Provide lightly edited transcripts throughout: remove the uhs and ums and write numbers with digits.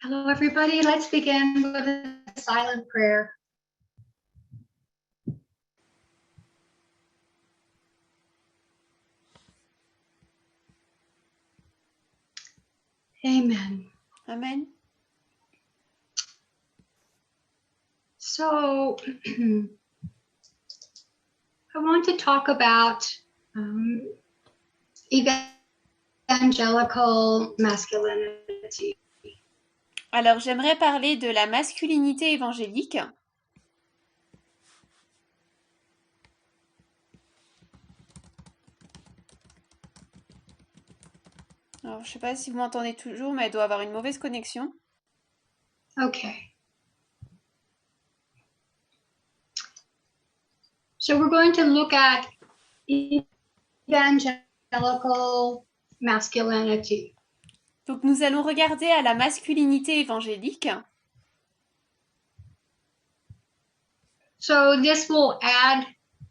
Hello, everybody. Let's begin with a silent prayer. Amen. Amen. So, I want to talk about evangelical masculinity. Alors, j'aimerais parler de la masculinité évangélique. Alors, je ne sais pas si vous m'entendez toujours, mais elle doit avoir une mauvaise connexion. Okay. So we're going to look at evangelical masculinity. Donc, nous allons regarder à la masculinité évangélique. So this will add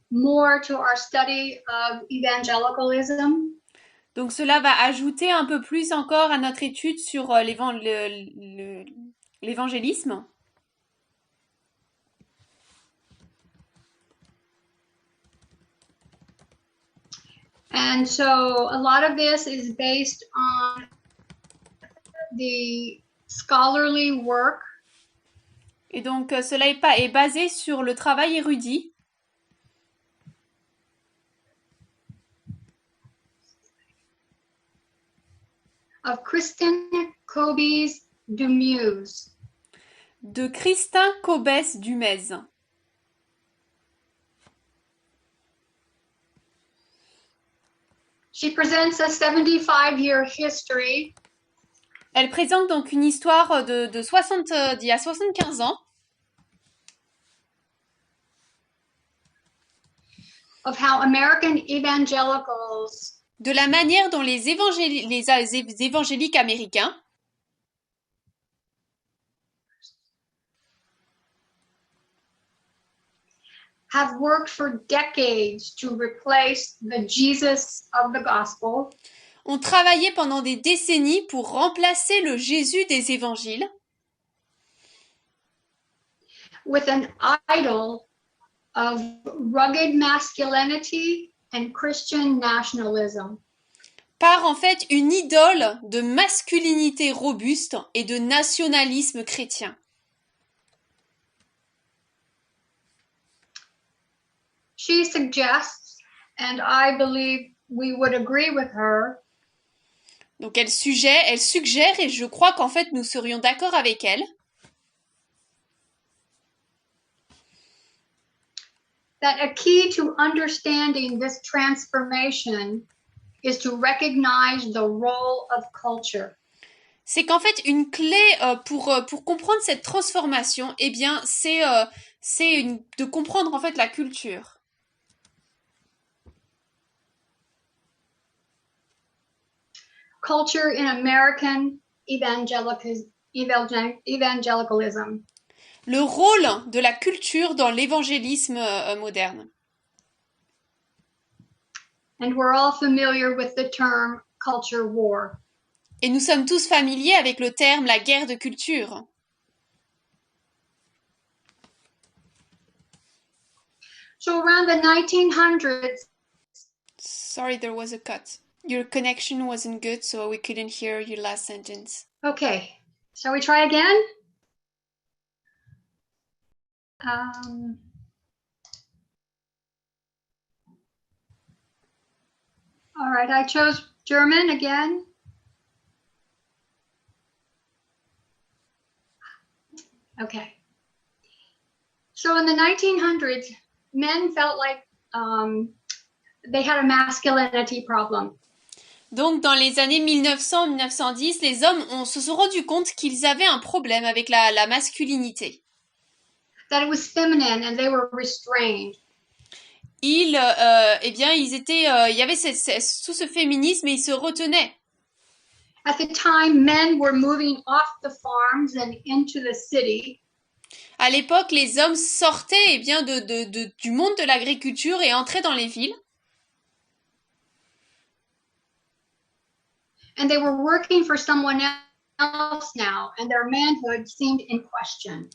more to our study of evangelicalism. Donc, cela va ajouter un peu plus encore à notre étude sur l'évangélisme. And so a lot of this is based on the scholarly work Et donc, cela est basé sur le travail érudit of Kristen Kobes Dumuse. de Christin Kobes Dumez. She presents a 75-year history Elle présente donc une histoire d'il y a 75 ans of how American evangelicals de la manière dont les évangéliques américains have worked for decades to replace the Jesus of the gospel ont travaillé pendant des décennies pour remplacer le Jésus des évangiles with an idol of rugged masculinity and Christian nationalism. par en fait une idole de masculinité robuste et de nationalisme chrétien. She suggests, and I believe we would agree with her, Donc elle suggère, et je crois qu'en fait nous serions d'accord avec elle, that a key to understanding this transformation is to recognize the role of culture. c'est qu'en fait une clé pour comprendre cette transformation, eh bien c'est de comprendre en fait la culture. Culture in American evangelicalism. Le rôle de la culture dans l'évangélisme moderne. And we're all familiar with the term culture war. Et nous sommes tous familiers avec le terme la guerre de culture. So around the 1900s. Sorry, there was a cut. Your connection wasn't good, so we couldn't hear your last sentence. Okay, shall we try again? All right, I chose German again. Okay. So in the 1900s, men felt like they had a masculinity problem. Donc, dans les années 1900-1910, les hommes se sont rendus compte qu'ils avaient un problème avec la masculinité. That it was feminine and they were restrained. Il y avait tout ce féminisme et ils se retenaient. At the time, men were moving off the farms and into the city. À l'époque, les hommes sortaient du monde de l'agriculture et entraient dans les villes. And they were working for someone else now, and their manhood seemed in question.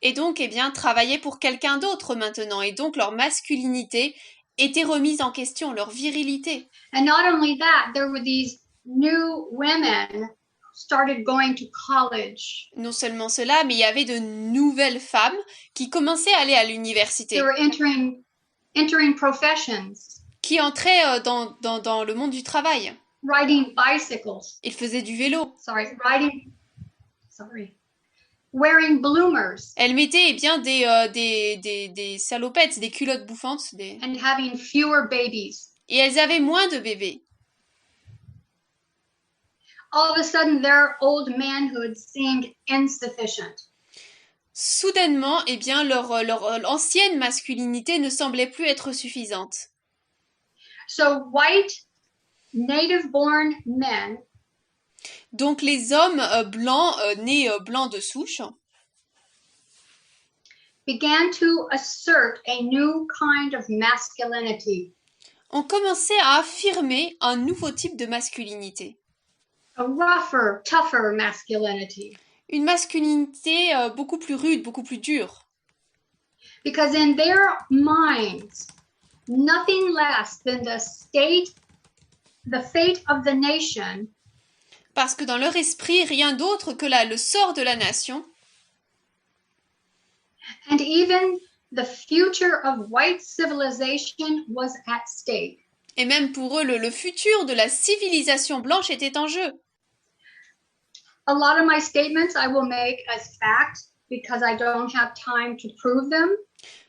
Et donc, eh bien, travaillaient pour quelqu'un d'autre maintenant. Et donc, leur masculinité était remise en question, leur virilité. And not only that, there were these new women started going to college. Non seulement cela, mais il y avait de nouvelles femmes qui commençaient à aller à l'université. They were entering professions, Qui entraient dans le monde du travail. riding bicycles. Ils faisaient du vélo. Wearing bloomers. Elles mettaient eh bien des salopettes, des culottes bouffantes. And having fewer babies. Et elles avaient moins de bébés. All of a sudden, their old manhood seemed insufficient. Soudainement, eh bien, leur ancienne masculinité ne semblait plus être suffisante. So white, native-born men. Donc les hommes blancs, nés blancs de souche, began to assert a new kind of masculinity. ont commencé à affirmer un nouveau type de masculinité. A rougher, tougher masculinity. Une masculinité beaucoup plus rude, beaucoup plus dure. Because in their minds, nothing less than the fate of the nation. Parce que dans leur esprit, rien d'autre que le sort de la nation. And even the future of white civilization was at stake. Et même pour eux, le futur de la civilisation blanche était en jeu. A lot of my statements I will make as fact because I don't have time to prove them.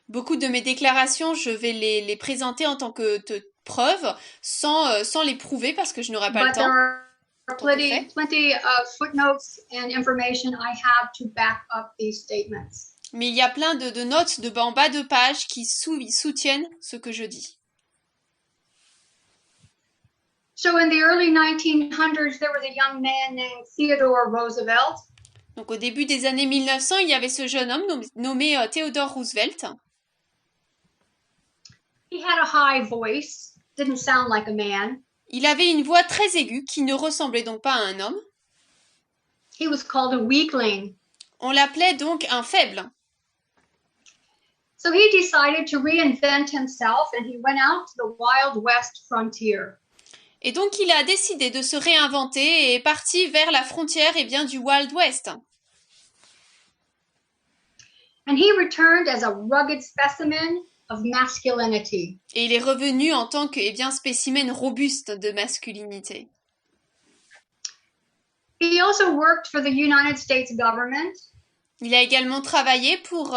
Beaucoup de mes déclarations, je vais les présenter en tant que preuves sans les prouver parce que je n'aurai pas le temps. Plenty of footnotes and information I have to back up these statements. Mais il y a plein de notes en bas de page qui soutiennent ce que je dis. So in the early 1900s, there was a young man named Theodore Roosevelt. Donc au début des années 1900, il y avait ce jeune homme nommé Theodore Roosevelt. He had a high voice, didn't sound like a man. Il avait une voix très aiguë qui ne ressemblait donc pas à un homme. He was called a weakling. On l'appelait donc un faible. So he decided to reinvent himself and he went out to the Wild West frontier. Et donc il a décidé de se réinventer et est parti vers la frontière du Wild West. And he returned as a rugged specimen of masculinity. Et il est revenu en tant que spécimen robuste de masculinité. He also worked for the United States government. Il a également travaillé pour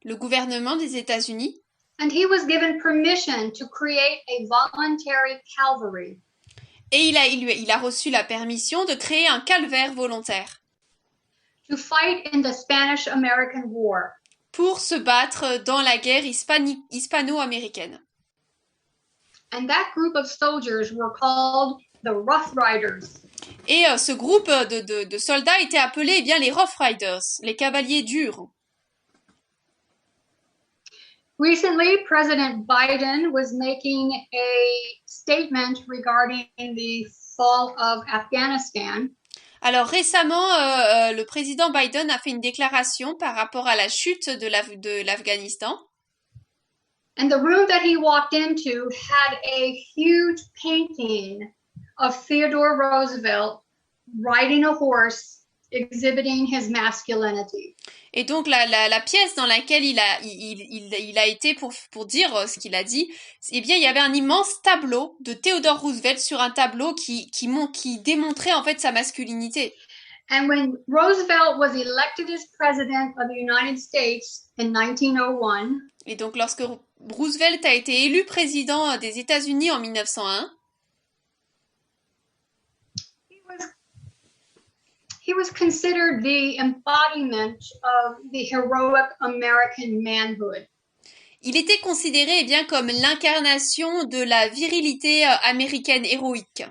le gouvernement des États-Unis. And he was given permission to create a voluntary cavalry. Et il a reçu la permission de créer un calvaire volontaire. To fight in the Spanish-American War. Pour se battre dans la guerre hispano-américaine. And that group of soldiers were called the Rough Riders. Et ce groupe de soldats était appelé les Rough Riders, les cavaliers durs. Recently, President Biden was making a statement regarding the fall of Afghanistan. Alors récemment, le président Biden a fait une déclaration par rapport à la chute de l'Afghanistan. And the room that he walked into had a huge painting of Theodore Roosevelt riding a horse, exhibiting his masculinity. Et donc la pièce dans laquelle il a été pour dire ce qu'il a dit, il y avait un immense tableau de Theodore Roosevelt sur un tableau qui démontrait en fait sa masculinité. And when Roosevelt was elected as president of the United States in 1901, et donc lorsque Roosevelt a été élu président des États-Unis en 1901, he was considered the embodiment of the heroic American manhood. Il était considéré comme l'incarnation de la virilité américaine héroïque.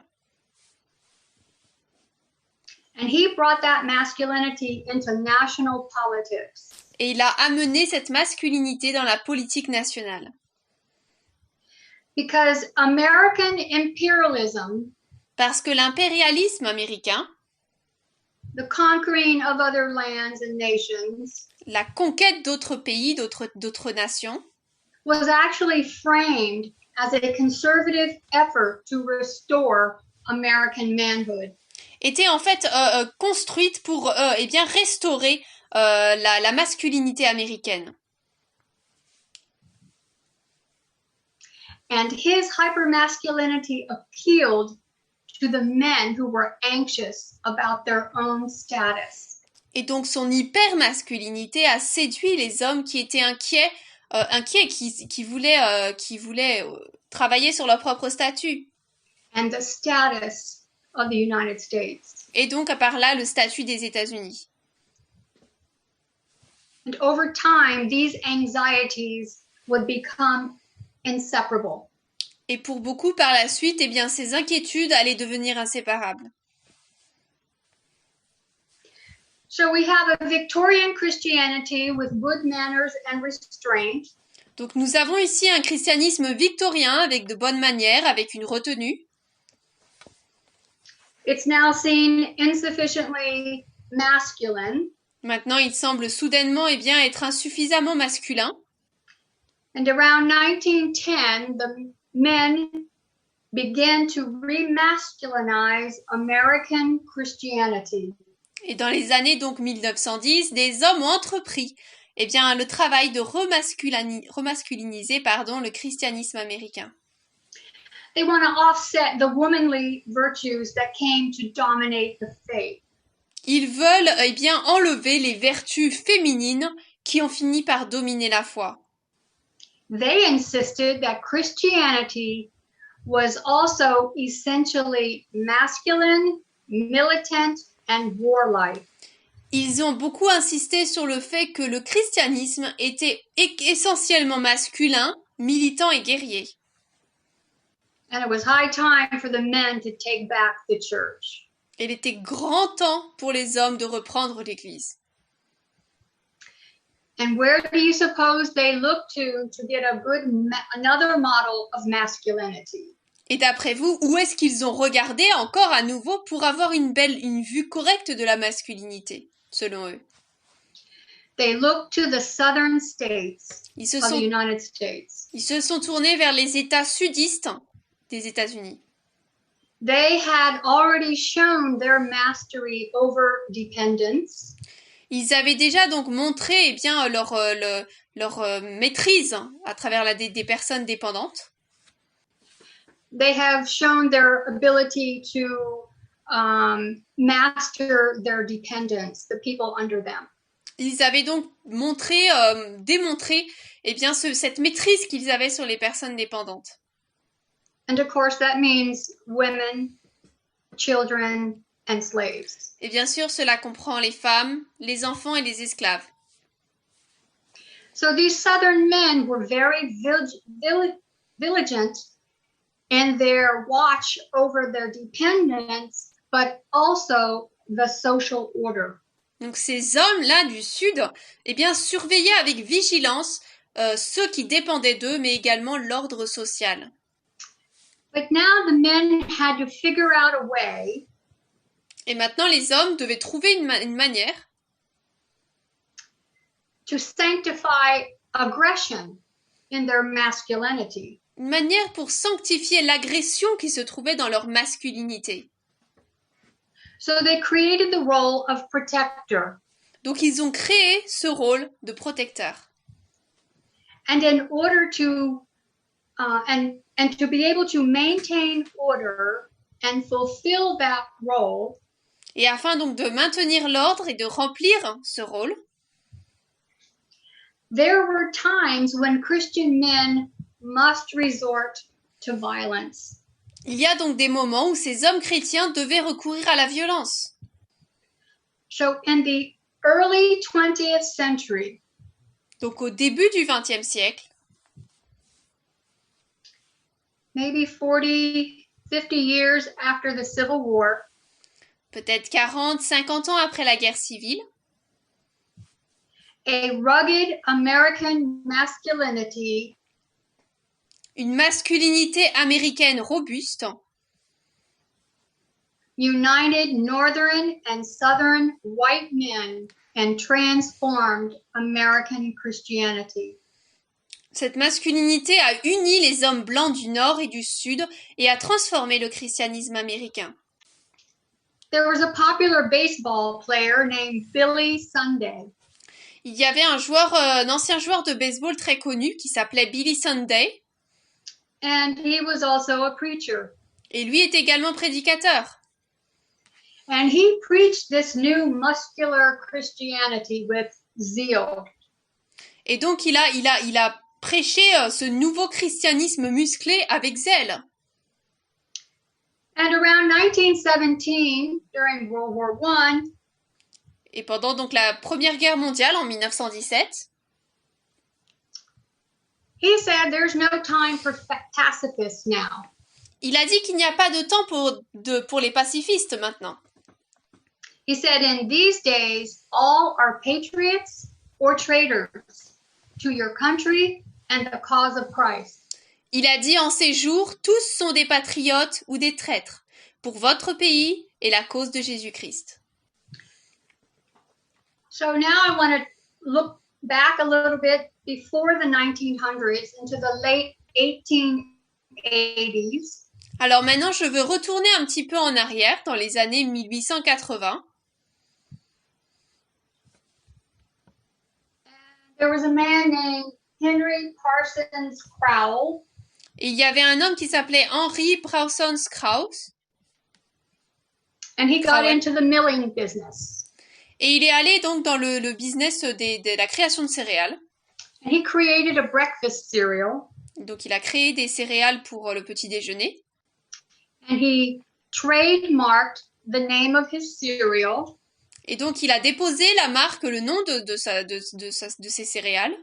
And he brought that masculinity into national politics. Et il a amené cette masculinité dans la politique nationale. Because American imperialism Parce que l'impérialisme américain the conquering of other lands and nations, la conquête d'autres pays, d'autres nations, was actually framed as a conservative effort to restore American manhood. était en fait construite pour eh bien restaurer la masculinité américaine. And his hypermasculinity appealed to the men who were anxious about their own status. Et donc son hypermasculinité a séduit les hommes qui étaient inquiets, qui voulaient travailler sur leur propre statut. And the status of the United States. Et donc par là le statut des États-Unis. And over time, these anxieties would become inseparable. Et pour beaucoup par la suite, eh bien ces inquiétudes allaient devenir inséparables. So we have a Victorian Christianity with good manners and restraint. Donc nous avons ici un christianisme victorien avec de bonnes manières, avec une retenue. It's now seen insufficiently masculine. Maintenant, il semble soudainement eh bien, être insuffisamment masculin. And around 1910, the men began to remasculinize American Christianity. Et dans les années donc 1910, des hommes ont entrepris eh bien, le travail de remasculiniser le christianisme américain. They want to offset the womanly virtues that came to dominate the faith. Ils veulent eh bien, enlever les vertus féminines qui ont fini par dominer la foi. They insisted that Christianity was also essentially masculine, militant, and warlike. Ils ont beaucoup insisté sur le fait que le christianisme était essentiellement masculin, militant et guerrier. And it was high time for the men to take back the church. Il était grand temps pour les hommes de reprendre l'Église. And where do you suppose they looked to get another model of masculinity? Et d'après vous, où est-ce qu'ils ont regardé encore à nouveau pour avoir une vue correcte de la masculinité, selon eux? They looked to the southern states of the United States. Ils se sont tournés vers les États sudistes des États-Unis. They had already shown their mastery over dependence. Ils avaient déjà donc montré eh bien, leur maîtrise à travers des personnes dépendantes. They have shown their ability to master their dependents, the people under them. Ils avaient donc démontré eh bien, cette maîtrise qu'ils avaient sur les personnes dépendantes. And of course, that means women, children, and slaves. Et bien sûr, cela comprend les femmes, les enfants et les esclaves. So these southern men were very vigilant in their watch over their dependents, but also the social order. Donc ces hommes-là du Sud, eh bien, surveillaient avec vigilance ceux qui dépendaient d'eux, mais également l'ordre social. But now the men had to figure out a way. Et maintenant, les hommes devaient trouver une manière to sanctify aggression in their masculinity. Une manière pour sanctifier l'agression qui se trouvait dans leur masculinité. So they created the role of protector. Donc ils ont créé ce rôle de protecteur. And in order to and to be able to maintain order and fulfill that role. Et afin donc de maintenir l'ordre et de remplir ce rôle. There were times when Christian men must resort to violence. Il y a donc des moments où ces hommes chrétiens devaient recourir à la violence. So in the early 20th century, donc au début du XXe siècle, maybe 40, 50 years after the Civil War, peut-être 40, 50 ans après la guerre civile, a rugged American masculinity, une masculinité américaine robuste, united northern and southern white men and transformed American Christianity. Cette masculinité a uni les hommes blancs du Nord et du Sud et a transformé le christianisme américain. There was a popular baseball player named Billy Sunday. Il y avait un ancien joueur de baseball très connu qui s'appelait Billy Sunday. And he was also a preacher. Et lui est également prédicateur. And he preached this new muscular Christianity with zeal. Et donc il a prêché ce nouveau christianisme musclé avec zèle. And around 1917, during World War I, et pendant donc la Première Guerre mondiale en 1917, he said there's no time for pacifists now. Il a dit qu'il n'y a pas de temps pour les pacifistes maintenant. He said in these days all are patriots or traitors to your country and the cause of Christ. Il a dit en ces jours, tous sont des patriotes ou des traîtres pour votre pays et la cause de Jésus-Christ. So now I want to look back a little bit before the 1900s into the late 1880s. Alors maintenant, je veux retourner un petit peu en arrière dans les années 1880. There was a man named Henry Parsons Crowell. Et il y avait un homme qui s'appelait Henry Parsons Krauss. And he got into the milling business. Et il est allé donc dans le business de la création de céréales. And he created a breakfast cereal. Donc il a créé des céréales pour le petit déjeuner. And he trademarked the name of his cereal. Et donc il a déposé la marque, le nom de ses céréales.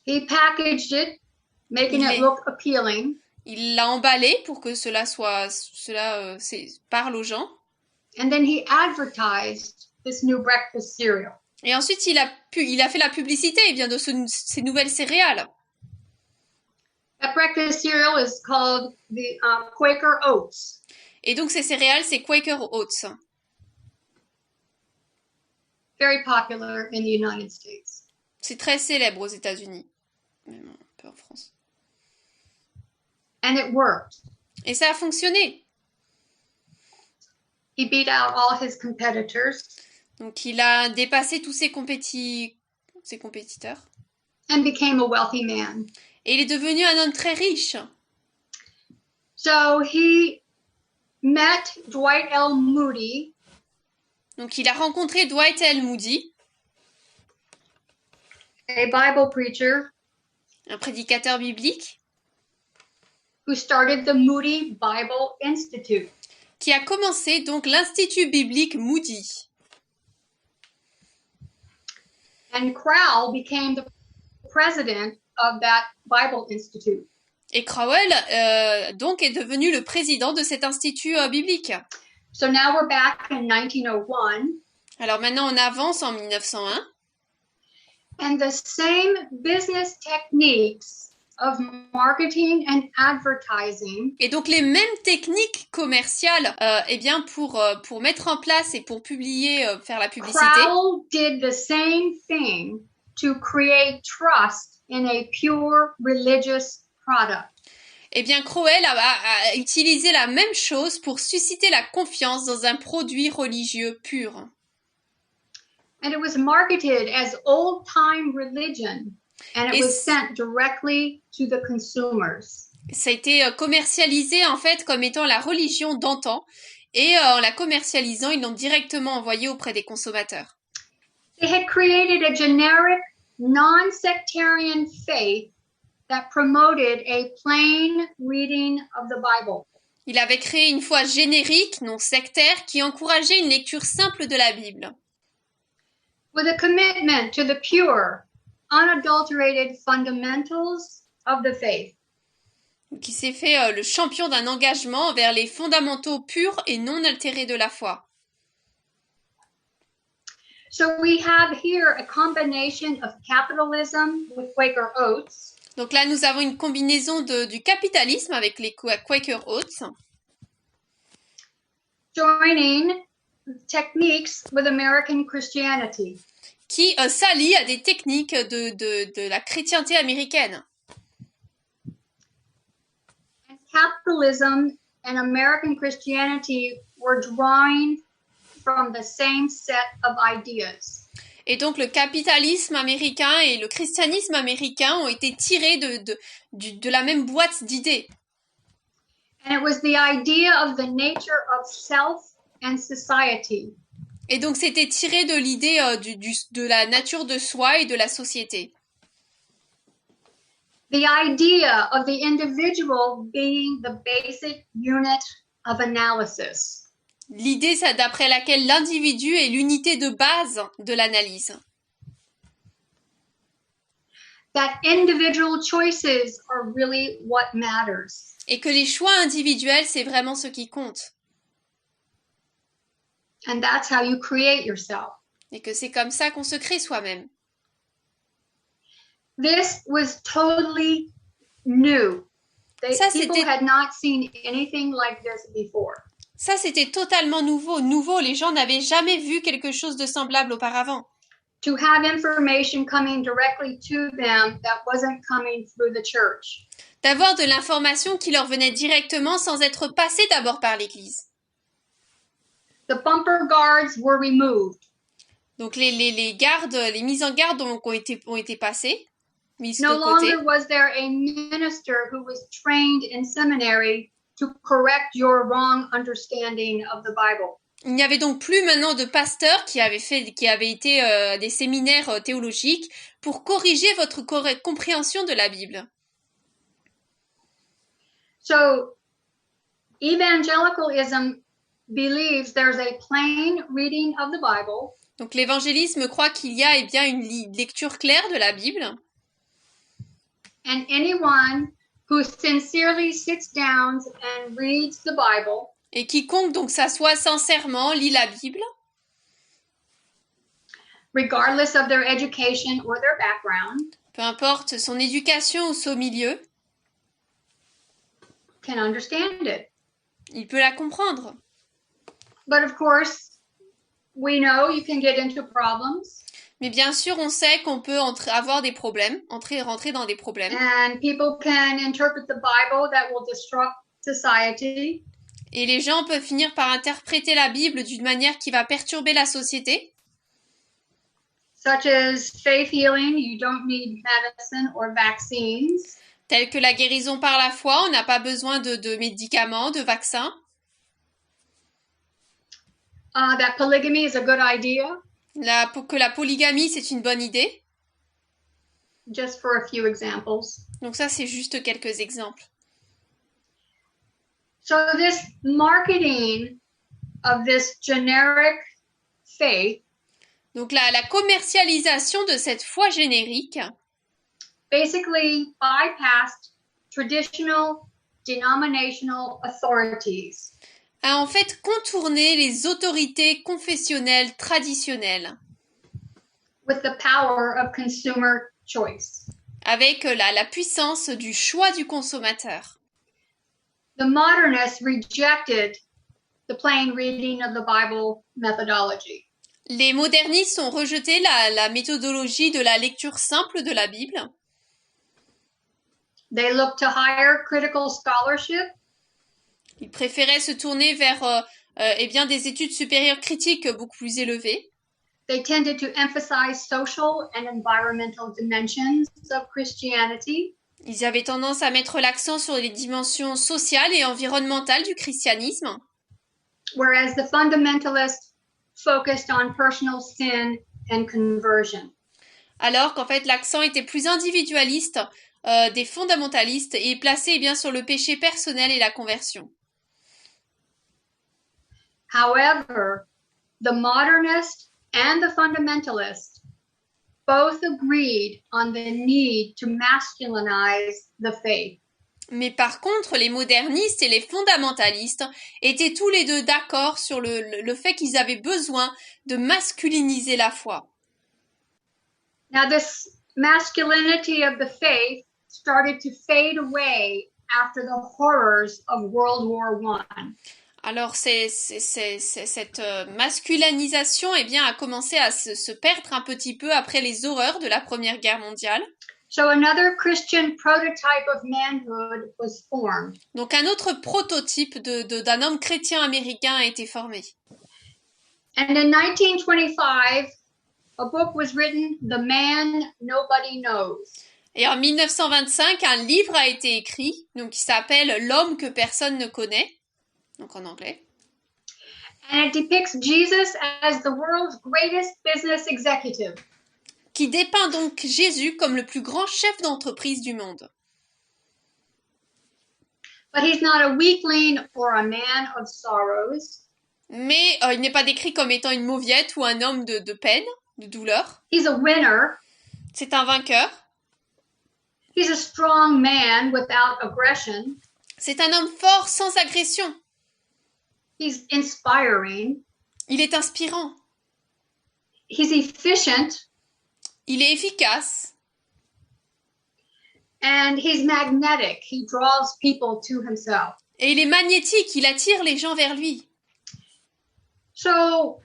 He packaged it, making it look appealing. Il l'a emballé pour que cela parle aux gens. And then he advertised this new breakfast cereal. Et ensuite, il a fait la publicité de ces nouvelles céréales. That breakfast cereal is called the Quaker Oats. Et donc, ces céréales, c'est Quaker Oats. Very popular in the United States. C'est très célèbre aux États-Unis, même un peu en France. And it worked. Et ça a fonctionné. He beat out all his competitors. Donc, il a dépassé tous ses compétiteurs. And became a wealthy man. Et il est devenu un homme très riche. So he met Dwight L. Moody. Donc, il a rencontré Dwight L. Moody, a Bible preacher, un prédicateur biblique, who started the Moody Bible Institute. Qui a commencé donc l'Institut biblique Moody. And Crowell became the president of that Bible Institute. Et Crowell donc est devenu le président de cet institut biblique. So now we're back in 1901. Alors maintenant on avance en 1901. And the same business techniques of marketing and advertising. Et donc les mêmes techniques commerciales pour mettre en place et pour publier, faire la publicité. Crowell did the same thing to create trust in a pure religious product. Eh bien, Crowell a utilisé la même chose pour susciter la confiance dans un produit religieux pur. And it was marketed as old-time religion, and it was sent directly to the consumers. Ça a été commercialisé en fait comme étant la religion d'antan, et en la commercialisant, ils l'ont directement envoyé auprès des consommateurs. They had created a generic, non-sectarian faith that promoted a plain reading of the Bible. Il avait créé une foi générique, non sectaire, qui encourageait une lecture simple de la Bible. With a commitment to the pure, unadulterated fundamentals of the faith. Qui s'est fait le champion d'un engagement vers les fondamentaux purs et non altérés de la foi. So we have here a combination of capitalism with Quaker Oats. Donc là, nous avons une combinaison du capitalisme avec les Quaker Oats. joining techniques with American Christianity. qui s'allie à des techniques de la chrétienté américaine. And capitalism and American Christianity were drawing from the same set of ideas. Et donc le capitalisme américain et le christianisme américain ont été tirés de la même boîte d'idées. And it was the idea of the nature of self and society. Et donc c'était tiré de l'idée de la nature de soi et de la société. The idea of the individual being the basic unit of analysis. L'idée, c'est d'après laquelle l'individu est l'unité de base de l'analyse. That individual choices are really what matters. Et que les choix individuels, c'est vraiment ce qui compte. And that's how you create yourself. Et que c'est comme ça qu'on se crée soi-même. This was totally new. People had not seen anything like this before. Ça, c'était totalement nouveau. Les gens n'avaient jamais vu quelque chose de semblable auparavant. To have information coming directly to them that wasn't coming through the church. D'avoir de l'information qui leur venait directement sans être passée d'abord par l'Église. The bumper guards were removed. Donc les gardes, les mises en garde ont été passées, mises No de côté. longer was there a minister who was trained in seminary to correct your wrong understanding of the Bible. Il n'y avait donc plus maintenant de pasteurs qui avaient été des séminaires théologiques pour corriger votre compréhension de la Bible. So, evangelicalism believes there's a plain reading of the Bible. Donc l'évangélisme croit qu'il y a une lecture claire de la Bible. And anyone who sincerely sits down and reads the Bible. Et quiconque donc s'assoit sincèrement, lit la Bible. Regardless of their education or their background. Peu importe son éducation ou son milieu. Can understand it. Il peut la comprendre. But of course, we know you can get into problems. Mais bien sûr, on sait qu'on peut avoir des problèmes, rentrer dans des problèmes. And people can interpret the Bible that will disrupt society. Et les gens peuvent finir par interpréter la Bible d'une manière qui va perturber la société. Such as faith healing, you don't need medicine or vaccines. Telle que la guérison par la foi, on n'a pas besoin de médicaments, de vaccins. That polygamy is a good idea. Que la polygamie, c'est une bonne idée. Just for a few examples. Donc ça, c'est juste quelques exemples. So this marketing of this generic faith. Donc la commercialisation de cette foi générique. Basically bypassed traditional denominational authorities. A en fait contourné les autorités confessionnelles traditionnelles. With the power of consumer choice. Avec la puissance du choix du consommateur. The modernists rejected the plain reading of the Bible methodology. Les modernistes ont rejeté la méthodologie de la lecture simple de la Bible. They looked to higher critical scholarship. Ils préféraient se tourner vers des études supérieures critiques beaucoup plus élevées. They tended to emphasize social and environmental dimensions of Christianity. Ils avaient tendance à mettre l'accent sur les dimensions sociales et environnementales du christianisme. Whereas the fundamentalists focused on personal sin and conversion. Alors qu'en fait l'accent était plus individualiste des fondamentalistes et placé bien sur le péché personnel et la conversion. However, the modernist and the fundamentalist both agreed on the need to masculinize the faith. Mais par contre, les modernistes et les fondamentalistes étaient tous les deux d'accord sur le fait qu'ils avaient besoin de masculiniser la foi. Now, this masculinity of the faith started to fade away after the horrors of World War I. Alors, cette masculinisation, eh bien, a commencé à se perdre un petit peu après les horreurs de la Première Guerre mondiale. So another Christian prototype of manhood was formed. Donc, un autre prototype d'un homme chrétien américain a été formé. And in 1925, a book was written, The Man Nobody Knows. Et en 1925, un livre a été écrit, donc qui s'appelle L'homme que personne ne connaît, donc en anglais. And it depicts Jesus as the world's greatest business executive. Qui dépeint donc Jésus comme le plus grand chef d'entreprise du monde. But he's not a weakling or a man of sorrows. Mais il n'est pas décrit comme étant une mauviette ou un homme de peine, de douleur. He's a winner. C'est un vainqueur. He's a strong man without aggression. C'est un homme fort sans agression. He's inspiring. Il est inspirant. He's efficient. Il est efficace. And he's magnetic. He draws people to himself. Et il est magnétique, il attire les gens vers lui. So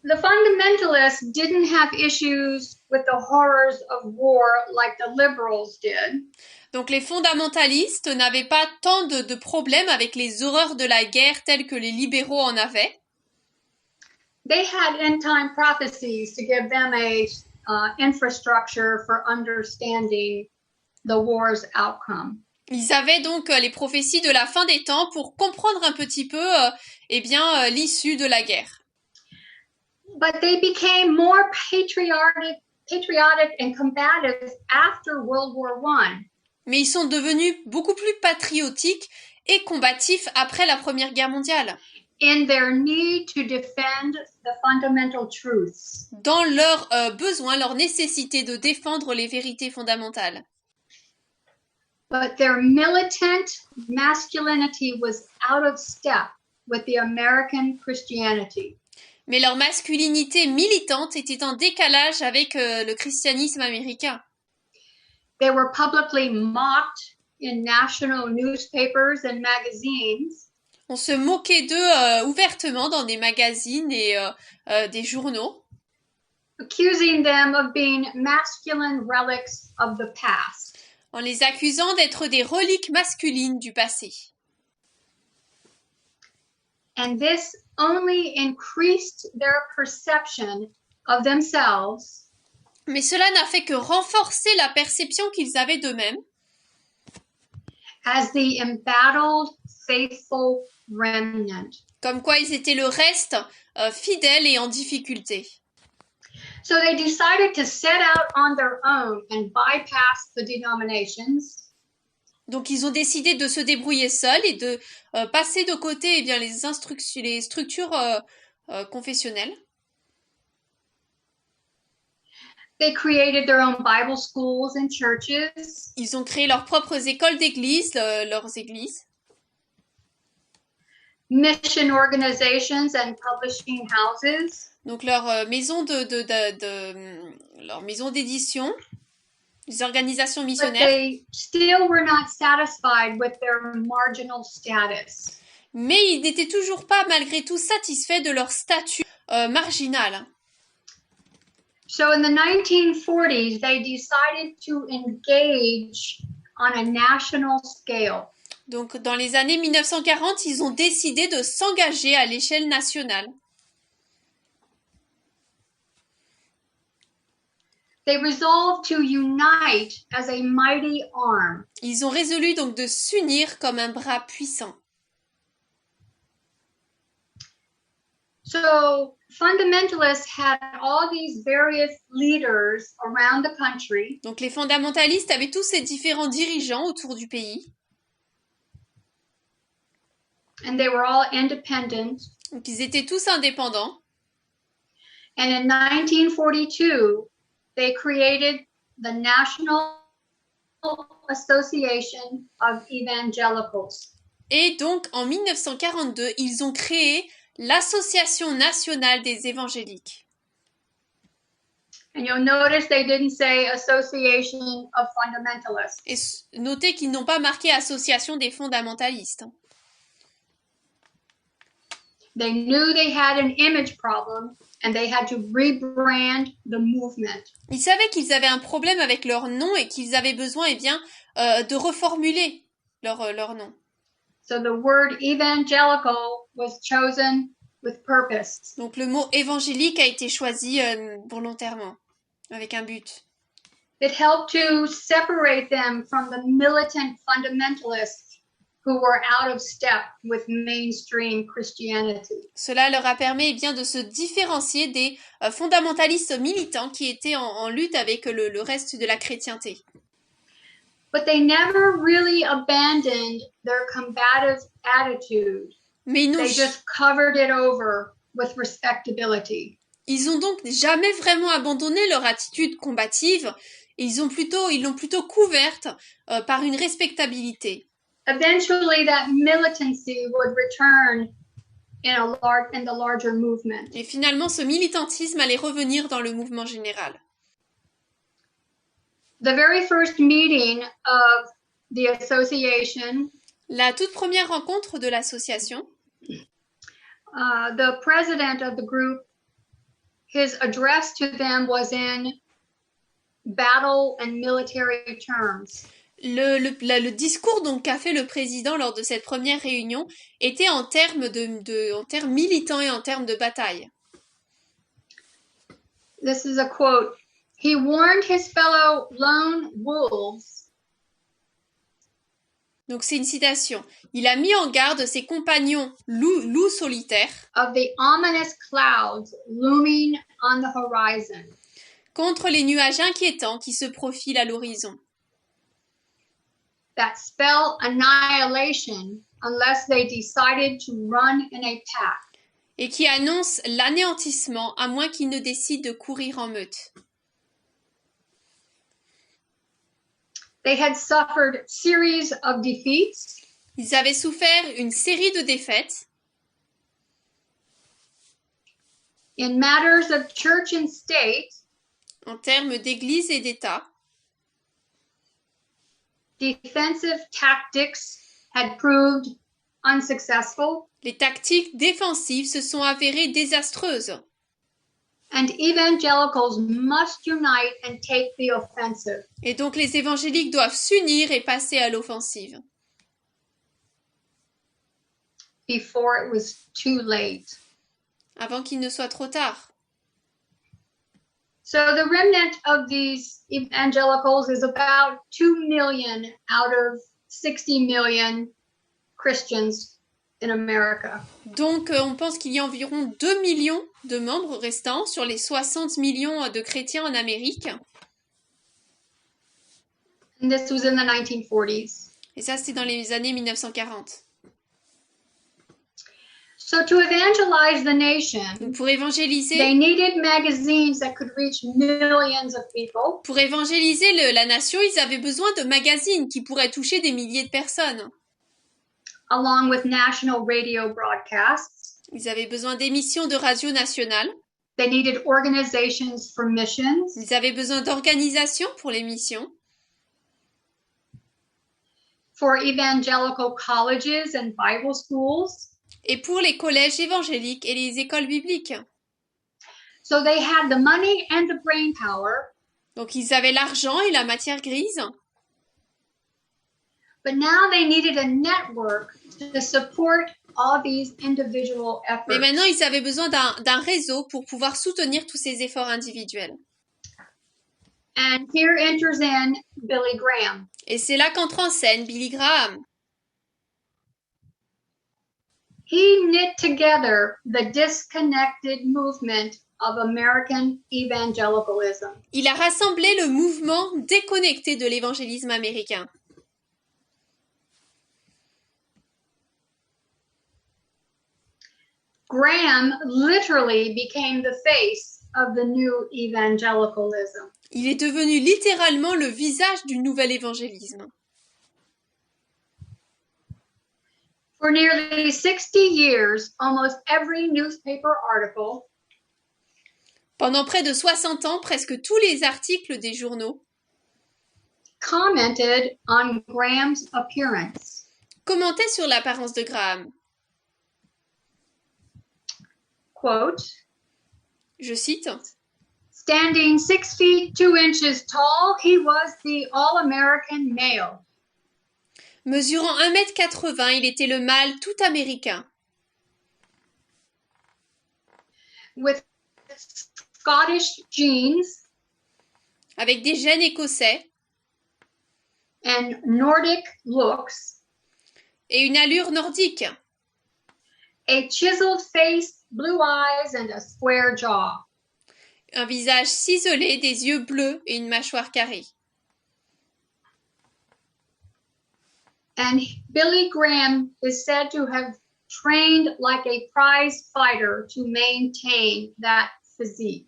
the fundamentalists didn't have issues with the horrors of war like the liberals did. Donc les fondamentalistes n'avaient pas tant de problèmes avec les horreurs de la guerre telles que les libéraux en avaient. They had end-time prophecies to give them a infrastructure for understanding the war's outcome. Ils avaient donc les prophéties de la fin des temps pour comprendre un petit peu l'issue de la guerre. But they became more patriotic and combative after World War I. Mais ils sont devenus beaucoup plus patriotiques et combatifs après la Première Guerre mondiale. In their need to defend the fundamental truths. Dans leur besoin, leur nécessité de défendre les vérités fondamentales. But their militant masculinity was out of step with the American Christianity. Mais leur masculinité militante était en décalage avec le christianisme américain. They were publicly mocked in national newspapers and magazines. On se moquait d'eux ouvertement dans des magazines et des journaux. Accusing them of being masculine relics of the past. En les accusant d'être des reliques masculines du passé. And this only increased their perception of themselves. Mais cela n'a fait que renforcer la perception qu'ils avaient d'eux-mêmes. As the embattled, faithful remnant. Comme quoi ils étaient le reste fidèles et en difficulté. So they decided to set out on their own and bypass the denominations. Donc ils ont décidé de se débrouiller seuls et de passer de côté les structures confessionnelles. They created their own Bible schools and churches. Ils ont créé leurs propres écoles d'église, leurs églises. Mission organizations and publishing houses. Donc leur maison leur maison d'édition, les organisations But missionnaires. they still were not satisfied with their marginal status. Mais ils n'étaient toujours pas, malgré tout, satisfaits de leur statut marginal. So in the 1940s, they decided to engage on a national scale. Donc dans les années 1940, ils ont décidé de s'engager à l'échelle nationale. They resolved to unite as a mighty arm. Ils ont résolu donc de s'unir comme un bras puissant. So fundamentalists had all these various leaders around the country. Donc les fondamentalistes avaient tous ces différents dirigeants autour du pays. And they were all independent. Donc ils étaient tous indépendants. And in 1942, they created the National Association of Evangelicals. Et donc en 1942, ils ont créé l'Association nationale des évangéliques. And you'll notice they didn't say Association of Fundamentalists. Et notez qu'ils n'ont pas marqué Association des fondamentalistes. They knew they had an image problem and they had to rebrand the movement. Ils savaient qu'ils avaient un problème avec leur nom et qu'ils avaient besoin, de reformuler leur nom. So the word evangelical was chosen with purpose. Donc le mot évangélique a été choisi volontairement, avec un but. It helped to separate them from the militant fundamentalists who were out of step with mainstream Christianity. Cela leur a permis de se différencier des fondamentalistes militants qui étaient en lutte avec le reste de la chrétienté. But they never really abandoned their combative attitude. Mais They just covered it over with respectability. Ils ont donc jamais vraiment abandonné leur attitude combative. Ils l'ont plutôt couverte par une respectabilité. Eventually, that militancy would return in the larger movement. Et finalement, ce militantisme allait revenir dans le mouvement général. The very first meeting of the association, la toute première rencontre de l'association, the president of the group, his address to them was in battle and military terms. Le discours donc qu'a fait le président lors de cette première réunion était en termes en termes militants et en termes de bataille. This is a quote. He warned his fellow lone wolves. Donc c'est une citation. Il a mis en garde ses compagnons loups solitaires of the ominous clouds looming on the horizon. Contre les nuages inquiétants qui se profilent à l'horizon. That spell annihilation unless they decided to run in a pack. Et qui annoncent l'anéantissement à moins qu'ils ne décident de courir en meute. They had suffered series of defeats. Ils avaient souffert une série de défaites. In matters of church and state. En termes d'église et d'État. Defensive tactics had proved unsuccessful. Les tactiques défensives se sont avérées désastreuses. And evangelicals must unite and take the offensive. Et donc les évangéliques doivent s'unir et passer à l'offensive. Before it was too late. Avant qu'il ne soit trop tard. So the remnant of these evangelicals is about 2 million out of 60 million Christians in America. Donc on pense qu'il y a environ 2 millions de membres restants sur les 60 millions de chrétiens en Amérique. And this was in the 1940s. Et ça c'était dans les années 1940. So to evangelize the nation, pour évangéliser, they needed magazines that could reach millions of people. Pour évangéliser la nation, ils avaient besoin de magazines qui pourraient toucher des milliers de personnes. Along with national radio broadcasts. Ils avaient besoin d'émissions de radio nationales. They needed organizations for missions. Ils avaient besoin d'organisations pour les missions. For evangelical colleges and Bible schools. Et pour les collèges évangéliques et les écoles bibliques. So they had the money and the brain power. Donc ils avaient l'argent et la matière grise. But now they needed a network to support all these individual efforts. Mais maintenant ils avaient besoin d'un réseau pour pouvoir soutenir tous ces efforts individuels. And here enters in Billy Graham. Et c'est là qu'entre en scène Billy Graham. He knit together the disconnected movement of American evangelicalism. Il a rassemblé le mouvement déconnecté de l'évangélisme américain. Graham literally became the face of the new evangelicalism. Il est devenu littéralement le visage du nouvel évangélisme. For nearly 60 years, almost every newspaper article Pendant près de 60 ans, presque tous les articles des journaux commented on Graham's appearance. Commentaient sur l'apparence de Graham. quote, Je cite, standing 6 feet 2 inches tall, he was the all-American male. mesurant 1,80 m, il était le mâle tout américain. With Scottish genes Avec des gènes écossais and Nordic looks, et une allure nordique. a chiseled face, blue eyes, and a square jaw. Un visage ciselé, des yeux bleus et une mâchoire carrée. And Billy Graham is said to have trained like a prize fighter to maintain that physique.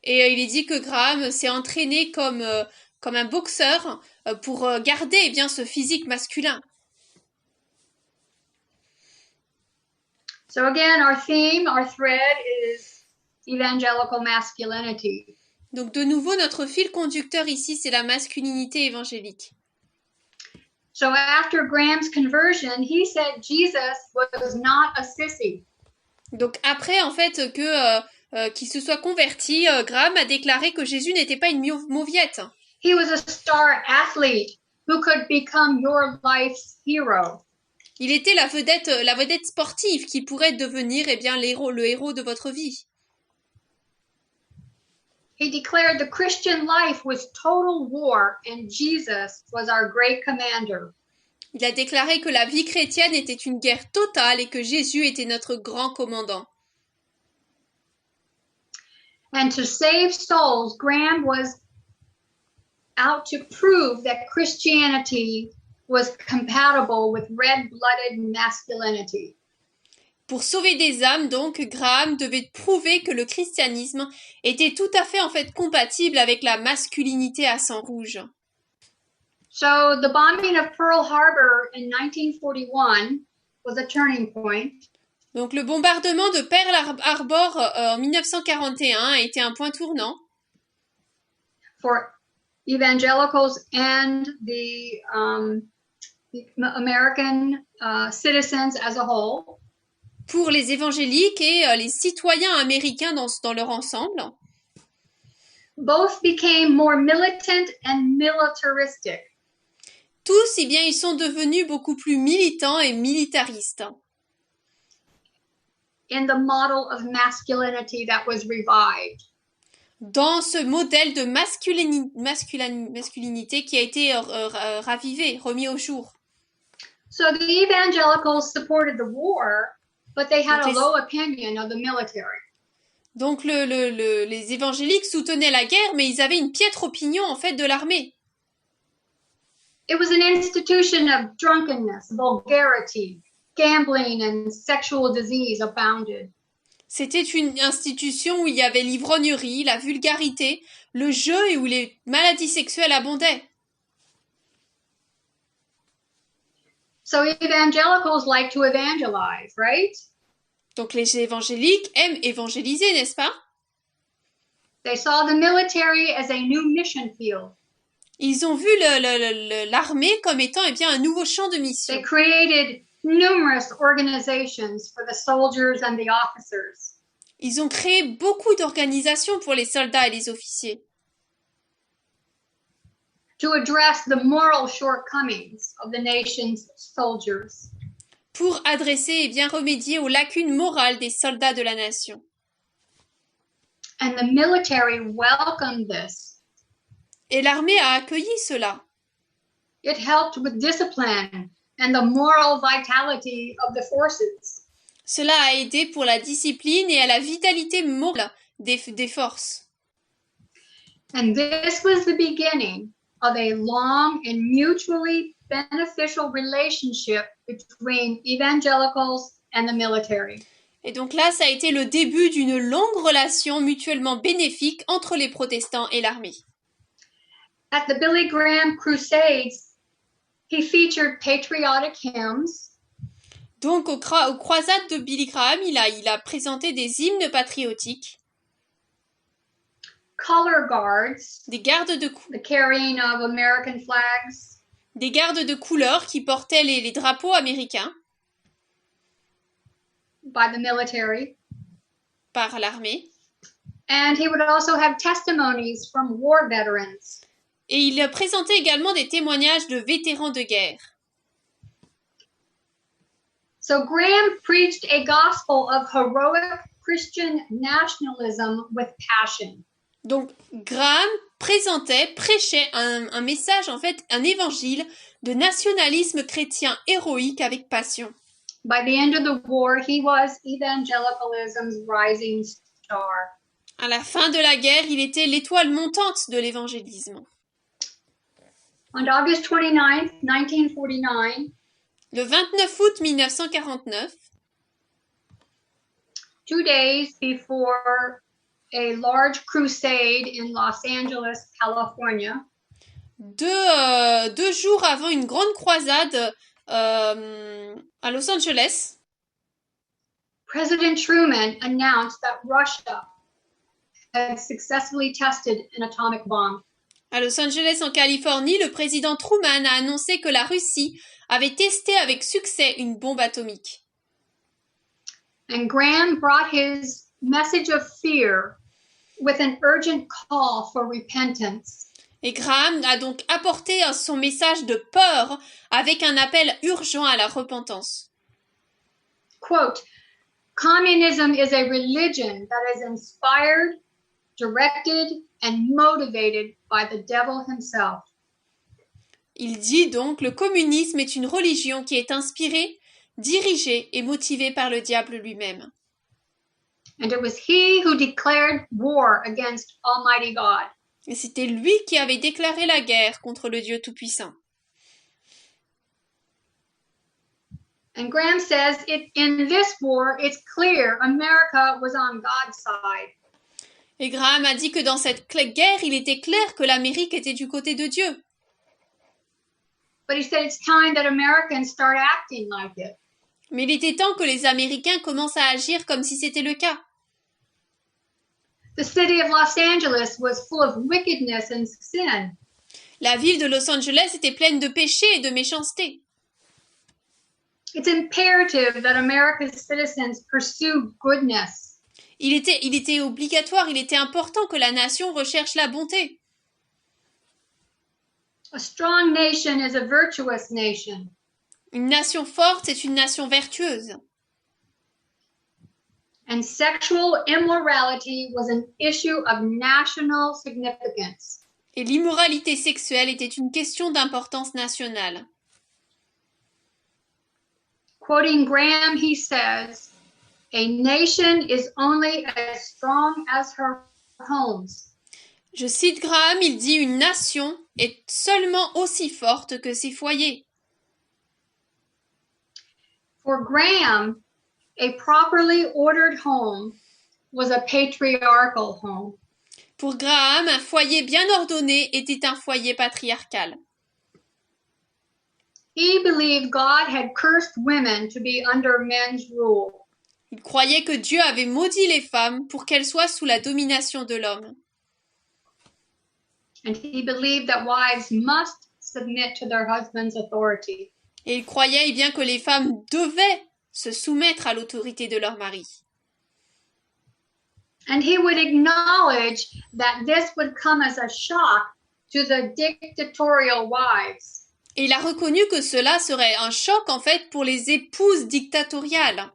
Et il est dit que Graham s'est entraîné comme un boxeur pour garder eh bien, ce physique masculin. So again, our theme, our thread is evangelical masculinity. Donc de nouveau, notre fil conducteur ici, c'est la masculinité évangélique. So after Graham's conversion, he said Jesus was not a sissy. Donc après, en fait, qu'il se soit converti, Graham a déclaré que Jésus n'était pas une mauviette. He was a star athlete who could become your life's hero. Il était la vedette sportive qui pourrait devenir eh bien, le héros de votre vie. He declared the Christian life was total war and Jesus was our great commander. Il a déclaré que la vie chrétienne était une guerre totale et que Jésus était notre grand commandant. And to save souls, Graham was out to prove that Christianity was compatible with red-blooded masculinity. Pour sauver des âmes, donc, Graham devait prouver que le christianisme était tout à fait en fait compatible avec la masculinité à sang rouge. So the bombing of Pearl Harbor in 1941 was a turning point. Donc le bombardement de Pearl Harbor en 1941 a été un point tournant For evangelicals and the American citizens as a whole. Pour les évangéliques et les citoyens américains dans leur ensemble. Both became more militant and militaristic. Tous, eh bien, ils sont devenus beaucoup plus militants et militaristes. In the model of masculinity that was revived. Dans ce modèle de masculinité qui a été ravivé, remis au jour. So the evangelicals supported the war, but they had a low opinion of the military. Donc les évangéliques soutenaient la guerre, mais ils avaient une piètre opinion en fait de l'armée. It was an institution of drunkenness, vulgarity, gambling and sexual disease abounded. C'était une institution où il y avait l'ivrognerie, la vulgarité, le jeu et où les maladies sexuelles abondaient. So evangelicals like to evangelize, right? Donc les évangéliques aiment évangéliser, n'est-ce pas? They saw the military as a new mission field. Ils ont vu l'armée comme étant eh bien, un nouveau champ de mission. They created numerous organizations for the soldiers and the officers. Ils ont créé beaucoup d'organisations pour les soldats et les officiers. To address the moral shortcomings of the nation's soldiers. Pour adresser et bien remédier aux lacunes morales des soldats de la nation. And the military welcomed this. Et l'armée a accueilli cela. It helped with discipline and the moral vitality of the forces. Cela a aidé pour la discipline et à la vitalité morale des forces. And this was the beginning of a long and mutually beneficial relationship between evangelicals and the military. Et donc là, ça a été le début d'une longue relation mutuellement bénéfique entre les protestants et l'armée. At the Billy Graham Crusades, he featured patriotic hymns. Donc aux croisades de Billy Graham, il a présenté des hymnes patriotiques. Color guards. Des gardes de the carrying of American flags. Des gardes de couleur qui portaient les drapeaux américains. By the military. par l'armée. And he would also have testimonies from war veterans. Et il présentait également des témoignages de vétérans de guerre. So Graham preached a gospel of heroic Christian nationalism with passion. Donc Graham prêchait un message, en fait, un évangile de nationalisme chrétien héroïque avec passion. By the end of the war, he was evangelicalism's rising star. À la fin de la guerre, il était l'étoile montante de l'évangélisme. On August 29, 1949, Le 29 août 1949, 2 days before a large crusade in Los Angeles, California, 2 jours avant une grande croisade à Los Angeles, President Truman announced that Russia had successfully tested an atomic bomb. à Los Angeles en Californie, le président Truman a annoncé que la Russie avait testé avec succès une bombe atomique. And Graham brought his message of fear with an urgent call for repentance. Et Graham a donc apporté son message de peur avec un appel urgent à la repentance. Quote, communism is a religion that is inspired, directed, and motivated by the devil himself. Il dit donc, le communisme est une religion qui est inspirée, dirigée et motivée par le diable lui-même. And it was he who declared war against Almighty God. Et c'était lui qui avait déclaré la guerre contre le Dieu Tout-Puissant. And Graham says, in this war, it's clear America was on God's side. Et Graham a dit que dans cette guerre, il était clair que l'Amérique était du côté de Dieu. But he said it's time that Americans start acting like it. Mais il était temps que les Américains commencent à agir comme si c'était le cas. The city of Los Angeles was full of wickedness and sin. La ville de Los Angeles était pleine de péchés et de méchanceté. It's imperative that America's citizens pursue goodness. Il était obligatoire, il était important que la nation recherche la bonté. A strong nation is a virtuous nation. Une nation forte est une nation vertueuse. And sexual immorality was an issue of national significance. Et l'immoralité sexuelle était une question d'importance nationale. Quoting Graham, he says, a nation is only as strong as her homes. Je cite Graham, il dit une nation est seulement aussi forte que ses foyers. For Graham, a properly ordered home was a patriarchal home. Pour Graham, un foyer bien ordonné était un foyer patriarcal. He believed God had cursed women to be under men's rule. Il croyait que Dieu avait maudit les femmes pour qu'elles soient sous la domination de l'homme. And he believed that wives must submit to their husband's authority. Et il croyait bien que les femmes devaient se soumettre à l'autorité de leur mari. And he would acknowledge that this would come as a shock to the dictatorial wives. Et il a reconnu que cela serait un choc en fait pour les épouses dictatoriales.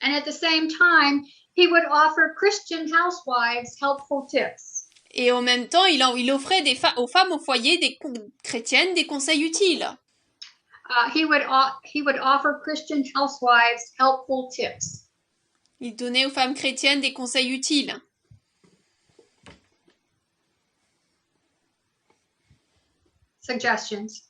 And at the same time, he would offer Christian housewives helpful tips. Et en même temps, il offrait aux femmes au foyer chrétiennes des conseils utiles. He would offer Christian housewives helpful tips. Il donnait aux femmes chrétiennes des conseils utiles. Suggestions.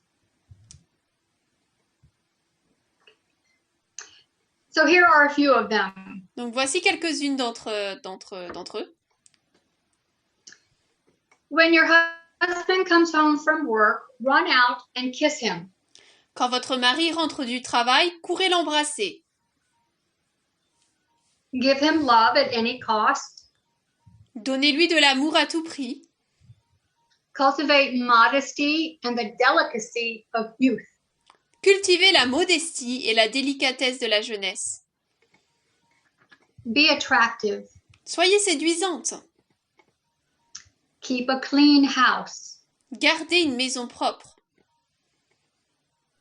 So here are a few of them. Donc voici quelques-unes d'entre eux. When your husband comes home from work, run out and kiss him. Quand votre mari rentre du travail, courez l'embrasser. Give him love at any cost. Donnez-lui de l'amour à tout prix. Cultivate modesty and the delicacy of youth. Cultivez la modestie et la délicatesse de la jeunesse. Be attractive. Soyez séduisante. Keep a clean house. Gardez une maison propre.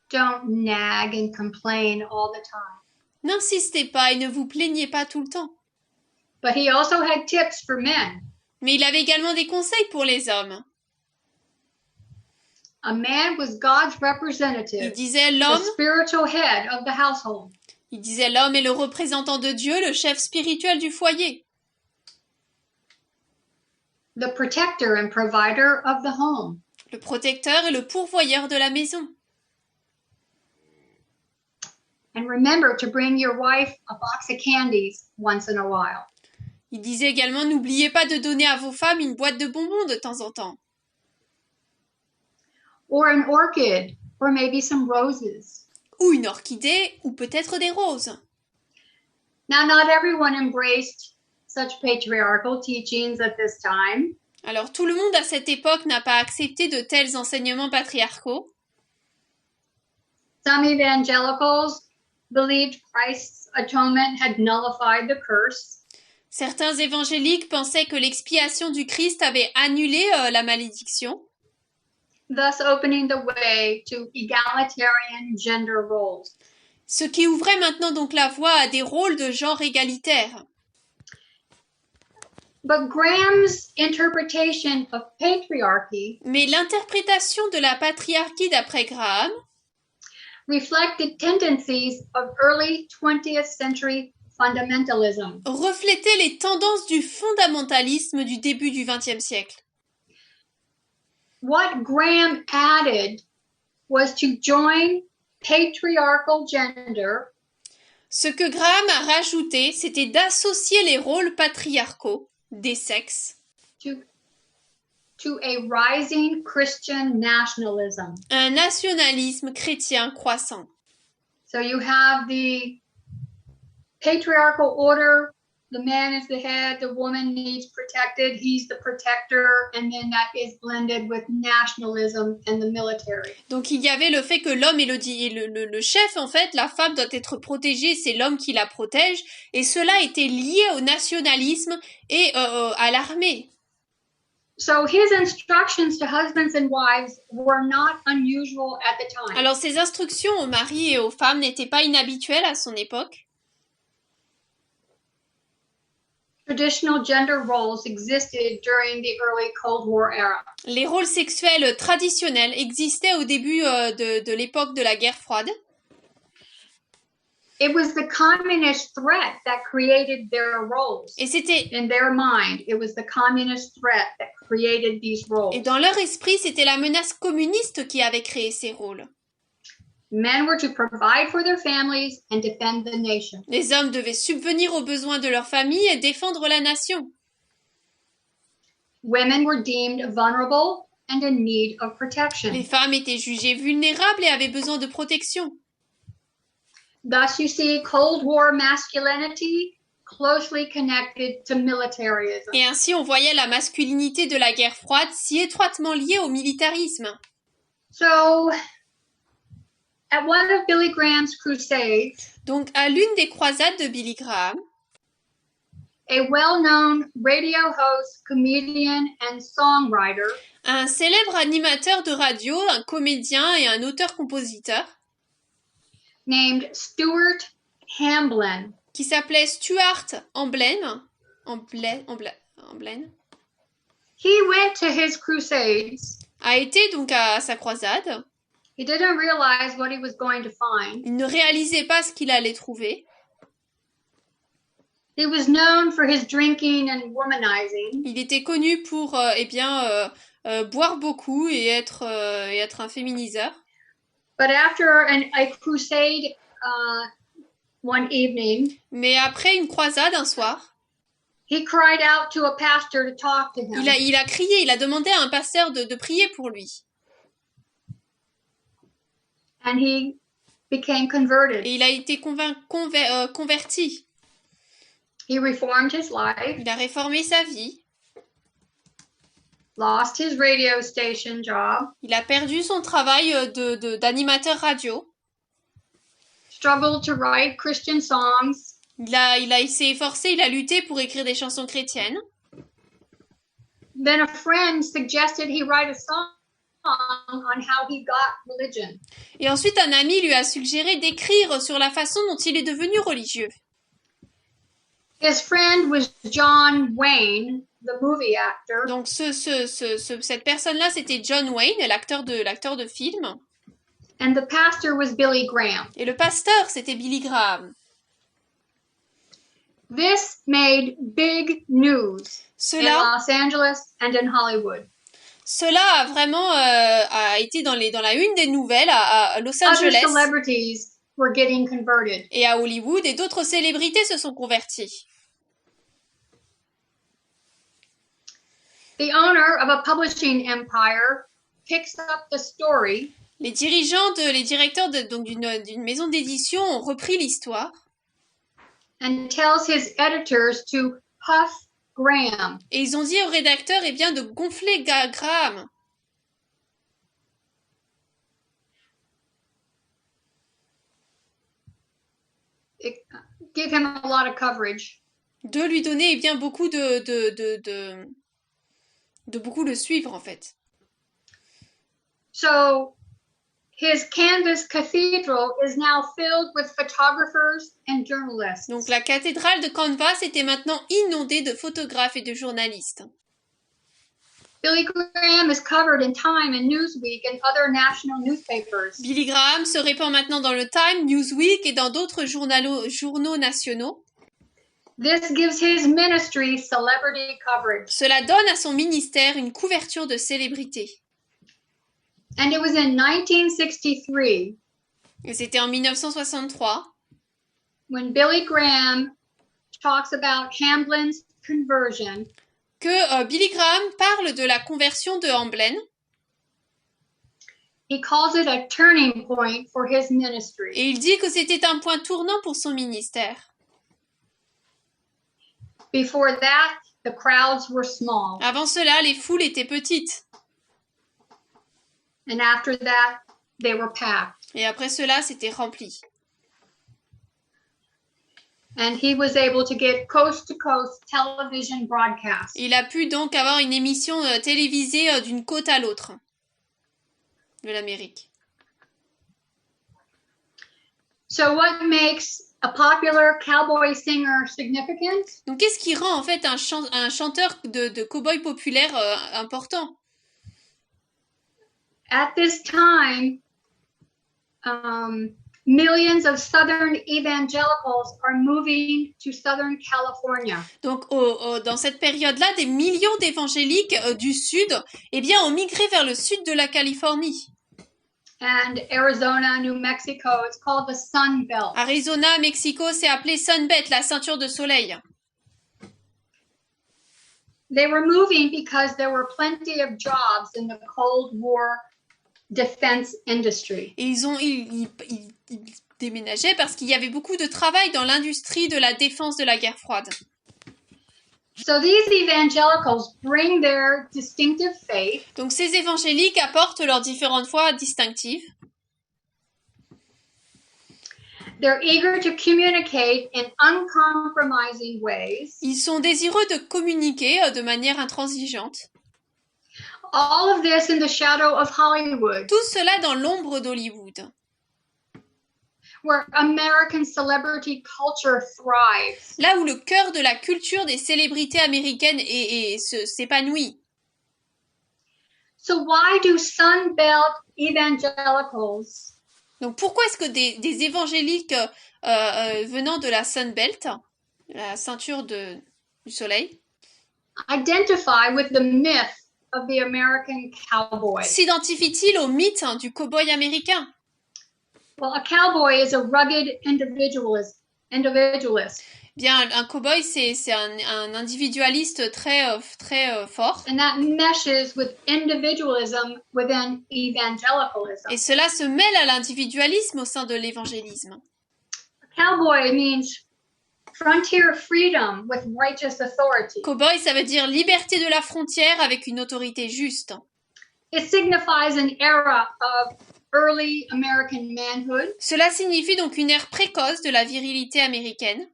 Don't nag and complain all the time. N'insistez pas et ne vous plaignez pas tout le temps. But he also had tips for men. Mais il avait également des conseils pour les hommes. A man was God's Il representative, disait the l'homme, spiritual head of the household. est le représentant de Dieu, le chef spirituel du foyer. The protector and provider of the home. Le protecteur et le pourvoyeur de la maison. And remember to bring your wife a box of candies once in a while. Il disait également, n'oubliez pas de donner à vos femmes une boîte de bonbons de temps en temps. Or an orchid, or maybe some roses. Ou une orchidée, ou peut-être des roses. Now, not everyone embraced such patriarchal teachings at this time. Alors tout le monde à cette époque n'a pas accepté de tels enseignements patriarcaux. Some evangelicals believed Christ's atonement had nullified the curse. Certains évangéliques pensaient que l'expiation du Christ avait annulé la malédiction, Thus opening the way to egalitarian gender roles. ce qui ouvrait maintenant donc la voie à des rôles de genre égalitaires. But Graham's interpretation of patriarchy Mais l'interprétation de la patriarchie d'après Graham reflected tendencies of early 20th century fundamentalism. reflétait les tendances du fondamentalisme du début du XXe siècle. What Graham added was to join patriarchal gender Ce que Graham a rajouté, c'était d'associer les rôles patriarcaux des sexes to a rising Christian nationalism. à un nationalisme chrétien croissant. So you have the patriarchal order, the man is the head, the woman needs protected, he's the protector, and then that is blended with nationalism and the military. Donc il y avait le fait que l'homme est le chef, en fait, la femme doit être protégée, c'est l'homme qui la protège, et cela était lié au nationalisme et à l'armée. So his instructions to husbands and wives were not unusual at the time. Alors ces instructions aux maris et aux femmes n'étaient pas inhabituelles à son époque. Traditional gender roles existed during the early Cold War era. Les rôles sexuels traditionnels existaient au début de l'époque de la guerre froide. It was the communist threat that created their roles. Et c'était In their mind, it was the communist threat that created these roles. Et dans leur esprit, c'était la menace communiste qui avait créé ces rôles. Men were to provide for their families and defend the nation. Les hommes devaient subvenir aux besoins de leur famille et défendre la nation. Women were deemed vulnerable and in need of protection. Les femmes étaient jugées vulnérables et avaient besoin de protection. Thus, you see Cold War masculinity closely connected to militarism. Et ainsi, on voyait la masculinité de la guerre froide si étroitement liée au militarisme. So, at one of Billy Graham's crusades, Donc, à l'une des croisades de Billy Graham, a well-known radio host, comedian, and songwriter un célèbre animateur de radio, un comédien et un auteur-compositeur, named Stuart Hamblin qui s'appelait Stuart Hamblin, he went to his crusades. a été donc à sa croisade. He didn't realize what he was going to find. Il ne réalisait pas ce qu'il allait trouver. He was known for his drinking and womanizing. Il était connu pour boire beaucoup et être un féminiseur. But after a crusade one evening, Mais après une croisade un soir, he cried out to a pastor to talk to him. il a crié, il a demandé à un pasteur de prier pour lui. And he became converted. Et il a été converti. He reformed his life, Il a réformé sa vie. lost his radio station job, Il a perdu son travail d'animateur radio. struggled to write Christian songs. Il s'est efforcé, il a lutté pour écrire des chansons chrétiennes. Then a friend suggested he write a song on how he got religion. Et ensuite, un ami lui a suggéré d'écrire sur la façon dont il est devenu religieux. His friend was John Wayne, the movie actor. Donc cette personne-là, c'était John Wayne, l'acteur de film. And the pastor was Billy Graham. Et le pasteur, c'était Billy Graham. This made big news in Los Angeles and in Hollywood. Cela a vraiment a été dans la une des nouvelles à Los Angeles. Other celebrities were getting converted. Et à Hollywood, et d'autres célébrités se sont converties. The owner of a publishing empire picks up the story. Les directeurs d'une maison d'édition ont repris l'histoire. And tells his editors to puff Graham. Et ils ont dit au rédacteur, eh bien, de gonfler Graham. Give him a lot of coverage. De lui donner, eh bien, beaucoup de beaucoup le suivre, en fait. So, his canvas cathedral is now filled with photographers and journalists. Donc la cathédrale de Canvas était maintenant inondée de photographes et de journalistes. Billy Graham is covered in Time and Newsweek and other national newspapers. Billy Graham se répand maintenant dans le Time, Newsweek et dans d'autres journaux nationaux. This gives his ministry celebrity coverage. Cela donne à son ministère une couverture de célébrité. And it was in 1963. Et c'était en 1963. When Billy Graham talks about Hamblin's conversion. Que Billy Graham parle de la conversion de Hamblin. He calls it a turning point for his ministry. Et il dit que c'était un point tournant pour son ministère. Before that, the crowds were small. Avant cela, les foules étaient petites. And after that, they were packed. Et après cela, c'était rempli. And he was able to get coast-to-coast television broadcasts. Il a pu donc avoir une émission télévisée d'une côte à l'autre de l'Amérique. So what makes a popular cowboy singer significant? Donc qu'est-ce qui rend en fait un chanteur de cow-boy populaire important? At this time, millions of Southern evangelicals are moving to Southern California. Donc, dans cette période-là, des millions d'évangéliques du Sud, eh bien, ont migré vers le sud de la Californie. And Arizona, New Mexico, it's called the Sun Belt. Arizona, Mexico, c'est appelé Sun Belt, la ceinture de soleil. They were moving because there were plenty of jobs in the Cold War defense industry. Et ils déménageaient parce qu'il y avait beaucoup de travail dans l'industrie de la défense de la guerre froide. So these evangelicals bring their distinctive faith. Donc ces évangéliques apportent leurs différentes foi distinctives. They're eager to communicate in uncompromising ways. Ils sont désireux de communiquer de manière intransigeante. All of this in the shadow of Hollywood. Tout cela dans l'ombre d'Hollywood. Where American celebrity culture thrives. Là où le cœur de la culture des célébrités américaines s'épanouit. So why do Sun Belt evangelicals? Donc pourquoi est-ce que des évangéliques venant de la Sun Belt, la ceinture du soleil, identify with the myth of the American cowboy? S'identifie-t-il au mythe du cow-boy américain? Well, a cowboy is a rugged individualist. Bien, un cow-boy, c'est un individualiste très fort. And that meshes with individualism within evangelicalism. Et cela se mêle à l'individualisme au sein de l'évangélisme. A cowboy means frontier freedom with righteous authority. Cow-boy, ça veut dire liberté de la frontière avec une autorité juste. It signifies an era of early American manhood. Cela signifie donc une ère précoce de la virilité américaine.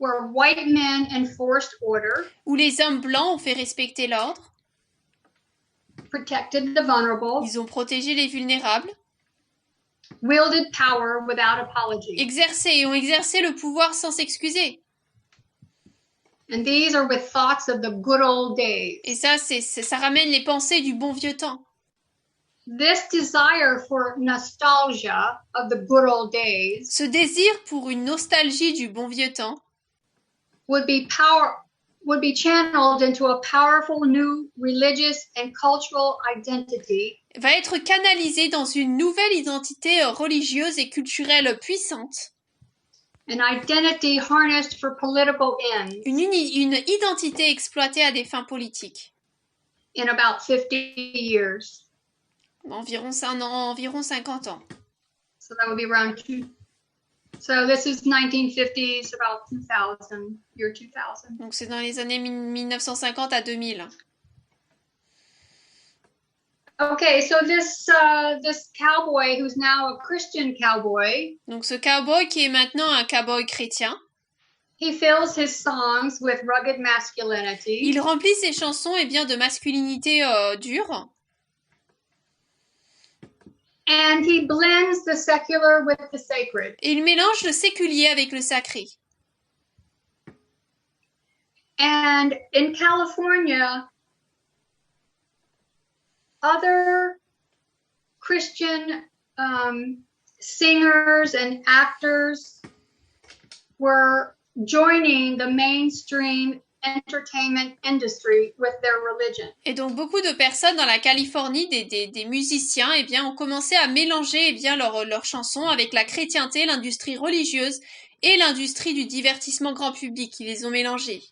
where white men enforced order, où les hommes blancs ont fait respecter l'ordre, protected the vulnerable, ils ont protégé les vulnérables, wielded power without apology. ont exercé le pouvoir sans s'excuser. And these are with thoughts of the good old days. Et ça ramène les pensées du bon vieux temps. This desire for nostalgia of the good old days Ce désir pour une nostalgie du bon vieux temps would be channeled into a powerful new religious and cultural identity va être canalisé dans une nouvelle identité religieuse et culturelle puissante. an identity harnessed for political ends Une identité exploitée à des fins politiques. in about 50 years. Environ 50 ans. So that would be around so this is 1950s, about 2000, year 2000. Donc c'est dans les années 1950 à 2000. Okay, so this cowboy who's now a Christian cowboy, Donc ce cowboy qui est maintenant un cowboy chrétien, he fills his songs with rugged masculinity. il remplit ses chansons de masculinité dure. And he blends the secular with the sacred. Et il mélange le séculier avec le sacré. And in California, other Christian singers and actors were joining the mainstream entertainment industry with their religion. Et donc beaucoup de personnes dans la Californie, des musiciens, ont commencé à mélanger leurs chansons avec la chrétienté, l'industrie religieuse et l'industrie du divertissement grand public. Ils les ont mélangés.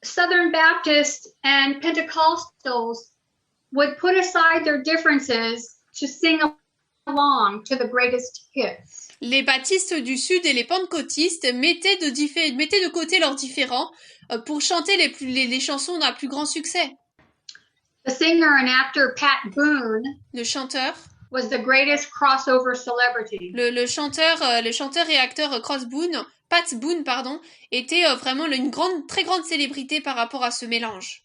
Southern Baptists and Pentecostals would put aside their differences to sing along to the greatest hits. Les baptistes du Sud et les pentecôtistes mettaient de côté leurs différends pour chanter les chansons d'un plus grand succès. The singer and actor Pat Boone Le chanteur was the greatest crossover celebrity. Le chanteur et acteur Pat Boone, était vraiment très grande célébrité par rapport à ce mélange.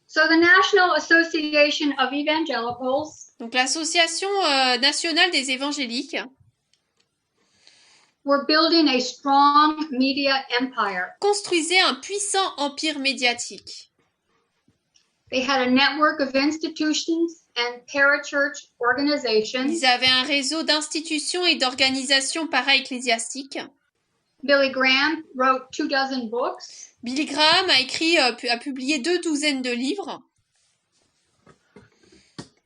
So the National Association of Evangelicals, donc l'Association nationale des évangéliques, were building a strong media empire. Construisait un puissant empire médiatique. They had a network of institutions and parachurch organizations. Ils avaient un réseau d'institutions et d'organisations para-ecclésiastiques. Billy Graham wrote 24 books. Billy Graham a publié 12 de livres.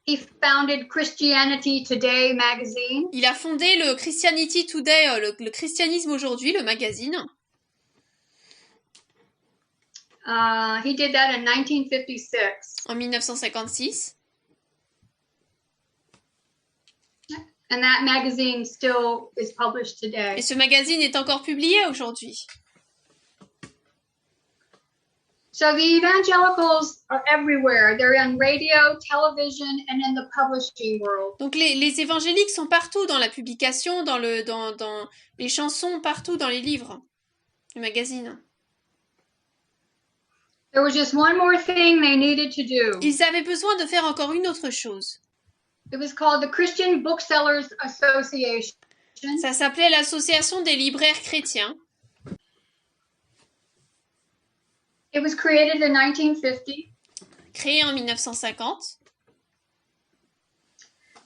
He founded Christianity Today magazine. Il a fondé le Christianity Today, le Christianisme aujourd'hui, le magazine. He did that in 1956. En 1956. And that magazine still is published today. Et ce magazine est encore publié aujourd'hui. So the evangelicals are everywhere. They're on radio, television, and in the publishing world. Donc les évangéliques sont partout dans la publication, dans les chansons, partout dans les livres, les magazines. There was just one more thing they needed to do. Ils avaient besoin de faire encore une autre chose. It was called the Christian Booksellers Association. Ça s'appelait l'Association des libraires chrétiens. It was created in 1950. Créé en 1950.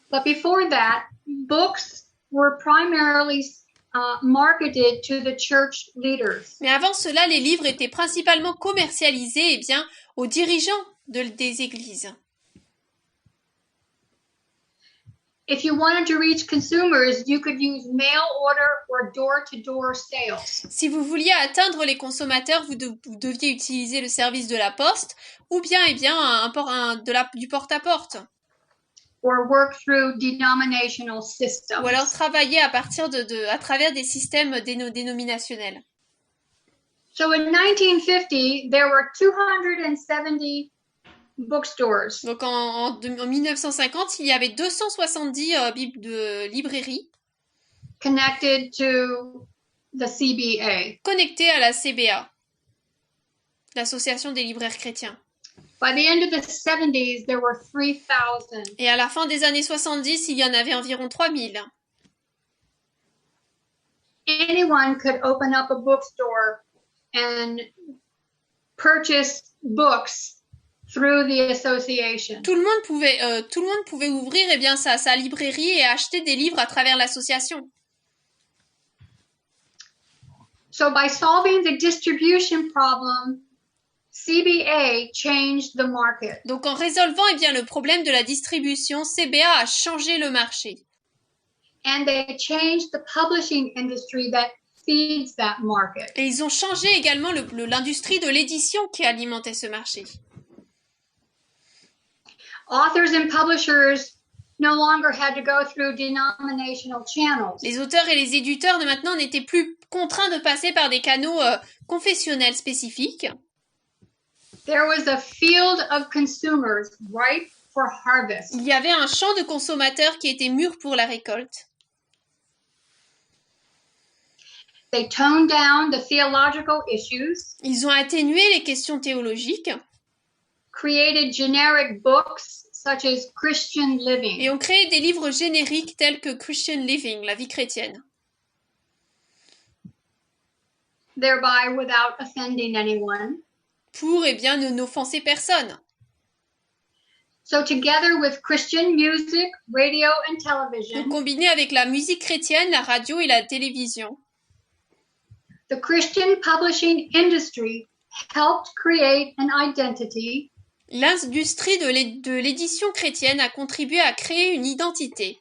But before that, books were primarily marketed to the church leaders. Mais avant cela, les livres étaient principalement commercialisés aux dirigeants des églises. If you wanted to reach consumers, you could use mail order or door-to-door sales. Si vous vouliez atteindre les consommateurs, vous deviez utiliser le service de la poste ou bien du porte-à-porte. Or work through denominational systems. Ou alors travailler à travers des systèmes dénominationnels. So in 1950, there were 270 bookstores. Donc en 1950, il y avait 270 librairies. connected to the CBA. Connecté à la CBA, l'Association des libraires chrétiens. By the end of the 70s, there were 3,000. Et à la fin des années 70, il y en avait environ 3000. Anyone could open up a bookstore and purchase books through the association. Tout le monde pouvait ouvrir sa librairie et acheter des livres à travers l'association. So by solving the distribution problem, CBA changed the market. Donc en résolvant le problème de la distribution, CBA a changé le marché. And they changed the publishing industry that feeds that market. Et ils ont changé également l'industrie de l'édition qui alimentait ce marché. Authors and publishers no longer had to go through denominational channels. Les auteurs et les éditeurs de maintenant n'étaient plus contraints de passer par des canaux confessionnels spécifiques. There was a field of consumers ripe for harvest. Il y avait un champ de consommateurs qui était mûr pour la récolte. They toned down the theological issues, Ils ont atténué les questions théologiques created generic books such as Christian Living. et ont créé des livres génériques tels que Christian Living, la vie chrétienne. Thereby without offending anyone. Pour, ne n'offenser personne. So together with Christian music, radio and Donc, television, combiné avec la musique chrétienne, la radio et la télévision, the Christian publishing industry helped create an identity l'industrie de l'édition chrétienne a contribué à créer une identité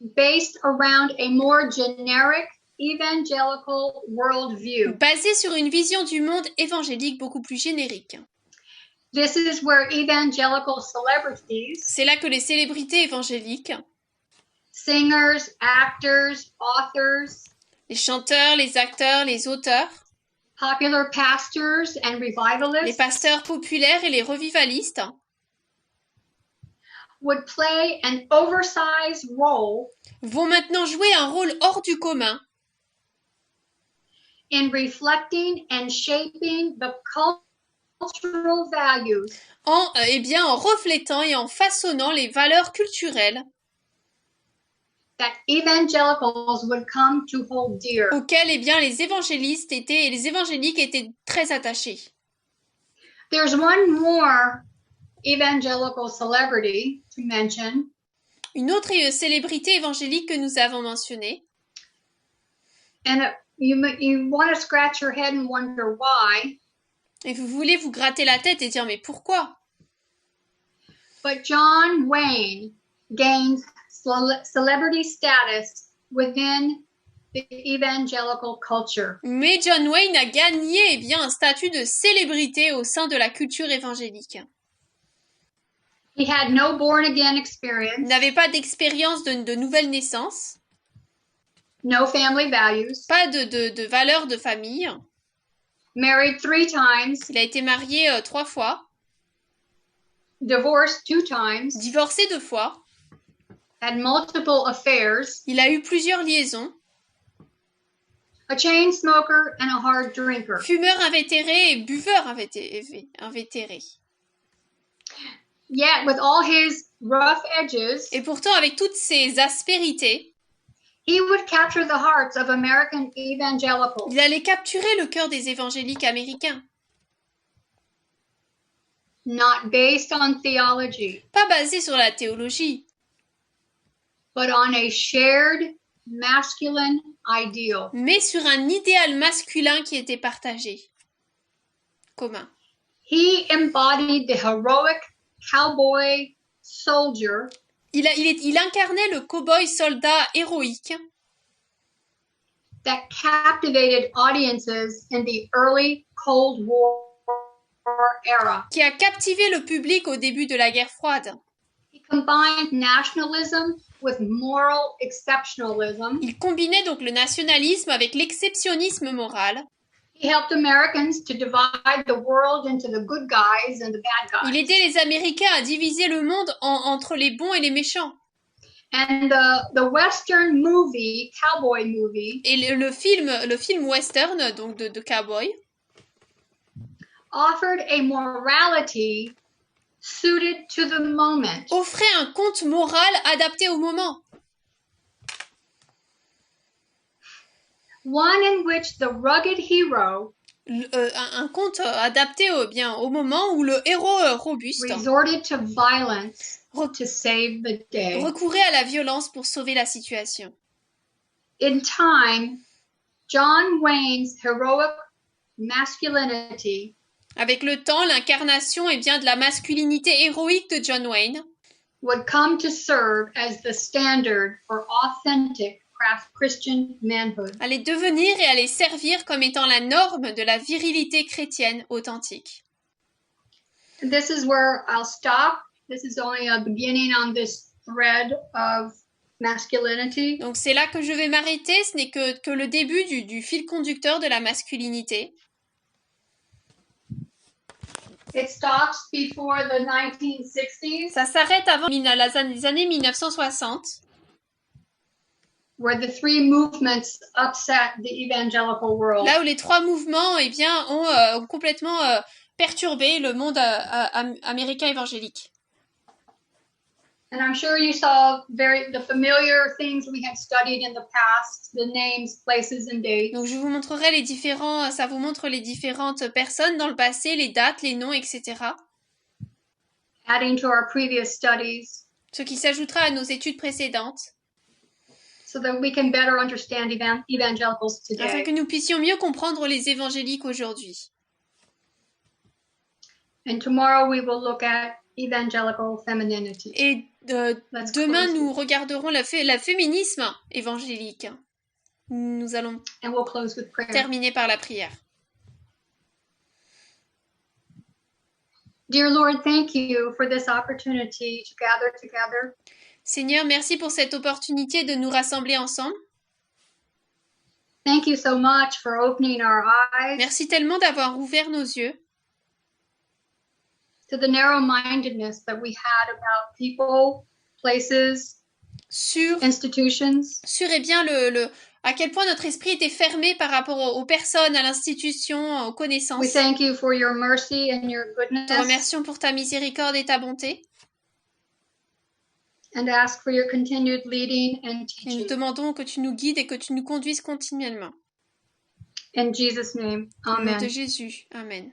based around a more generic evangelical worldview. basée sur une vision du monde évangélique beaucoup plus générique. This is where evangelical celebrities, C'est là que les célébrités évangéliques, singers, actors, authors, les chanteurs, les acteurs, les auteurs, popular pastors and les revivalists pasteurs populaires et les revivalistes would play an oversized role vont maintenant jouer un rôle hors du commun in reflecting and shaping the cultural values en reflétant et en façonnant les valeurs culturelles that evangelicals would come to hold dear. auxquelles les évangéliques étaient très attachés. There's one more evangelical celebrity to mention, Une autre célébrité évangélique que nous avons mentionnée, and you want to scratch your head and wonder why, et vous voulez vous gratter la tête et dire mais pourquoi? but John Wayne gained celebrity status within the evangelical culture. Mais John Wayne a gagné un statut de célébrité au sein de la culture évangélique. He had no born-again Il experience, n'avait pas d'expérience de nouvelle naissance, no family values, pas de valeurs de famille. married 3 times, Il a été marié 3 fois, divorced 2 times, divorcé 2 fois. had multiple affairs, Il a eu plusieurs liaisons, a chain smoker and a hard drinker. fumeur invétéré et buveur invétéré. Yet with all his rough edges, Et pourtant, avec toutes ses aspérités, he would capture the hearts of American evangelicals. il allait capturer le cœur des évangéliques américains. Not based on theology, Pas basé sur la théologie, but on a shared masculine ideal. mais sur un idéal masculin qui était partagé, commun. He embodied the heroic cowboy soldier Il incarnait le cow-boy soldat héroïque that captivated audiences in the early Cold War era. qui a captivé le public au début de la guerre froide. He combined nationalism with moral exceptionalism. Il combinait donc le nationalisme avec l'exceptionnisme moral. He helped Americans to divide the world into the good guys and the bad Il guys. aidait les Américains à diviser le monde entre les bons et les méchants. And the Western movie, cowboy movie, Et le film western, donc de cowboy, offered a morality suited to the moment. offrait un conte moral adapté au moment. One in which the rugged hero Un conte adapté au moment où le héros robuste resorted to violence to save the day. recourait à la violence pour sauver la situation. In time, John Wayne's heroic masculinity Avec le temps, l'incarnation de la masculinité héroïque de John Wayne would come to serve as the standard for authentic Christian manhood. allait devenir et allait servir comme étant la norme de la virilité chrétienne authentique. And this is where I'll stop. This is only a beginning on this thread of masculinity. Donc c'est là que je vais m'arrêter, ce n'est que le début du fil conducteur de la masculinité. It stops before the 1960s, Ça s'arrête avant les années 1960, where the three movements upset the evangelical world. là où les trois mouvements ont complètement perturbé le monde américain évangélique. And I'm sure you saw the familiar things we had studied in the past, the names, places, and dates. Donc je vous montrerai ça vous montre les différentes personnes dans le passé, les dates, les noms, etc. Adding to our previous studies, Ce qui s'ajoutera à nos études précédentes, so that we can better understand evangelicals afin que today. nous puissions mieux comprendre les évangéliques aujourd'hui. And tomorrow we will look at evangelical femininity. Et demain, nous regarderons le féminisme évangélique. Nous allons And we'll close with prayer. terminer par la prière. Dear Lord, thank you for this opportunity to gather together. Seigneur, merci pour cette opportunité de nous rassembler ensemble. Thank you so much for opening our eyes Merci tellement d'avoir ouvert nos yeux to the narrow-mindedness that we had about people, places, sur institutions. et bien à quel point notre esprit était fermé par rapport aux personnes, à l'institution, aux connaissances. We thank you for your mercy and your Te goodness, remercions pour ta miséricorde et ta bonté. and ask for your continued leading and Et nous teaching. demandons que tu nous guides et que tu nous conduises continuellement. In Jesus' name, Au nom de amen. Jésus. Amen.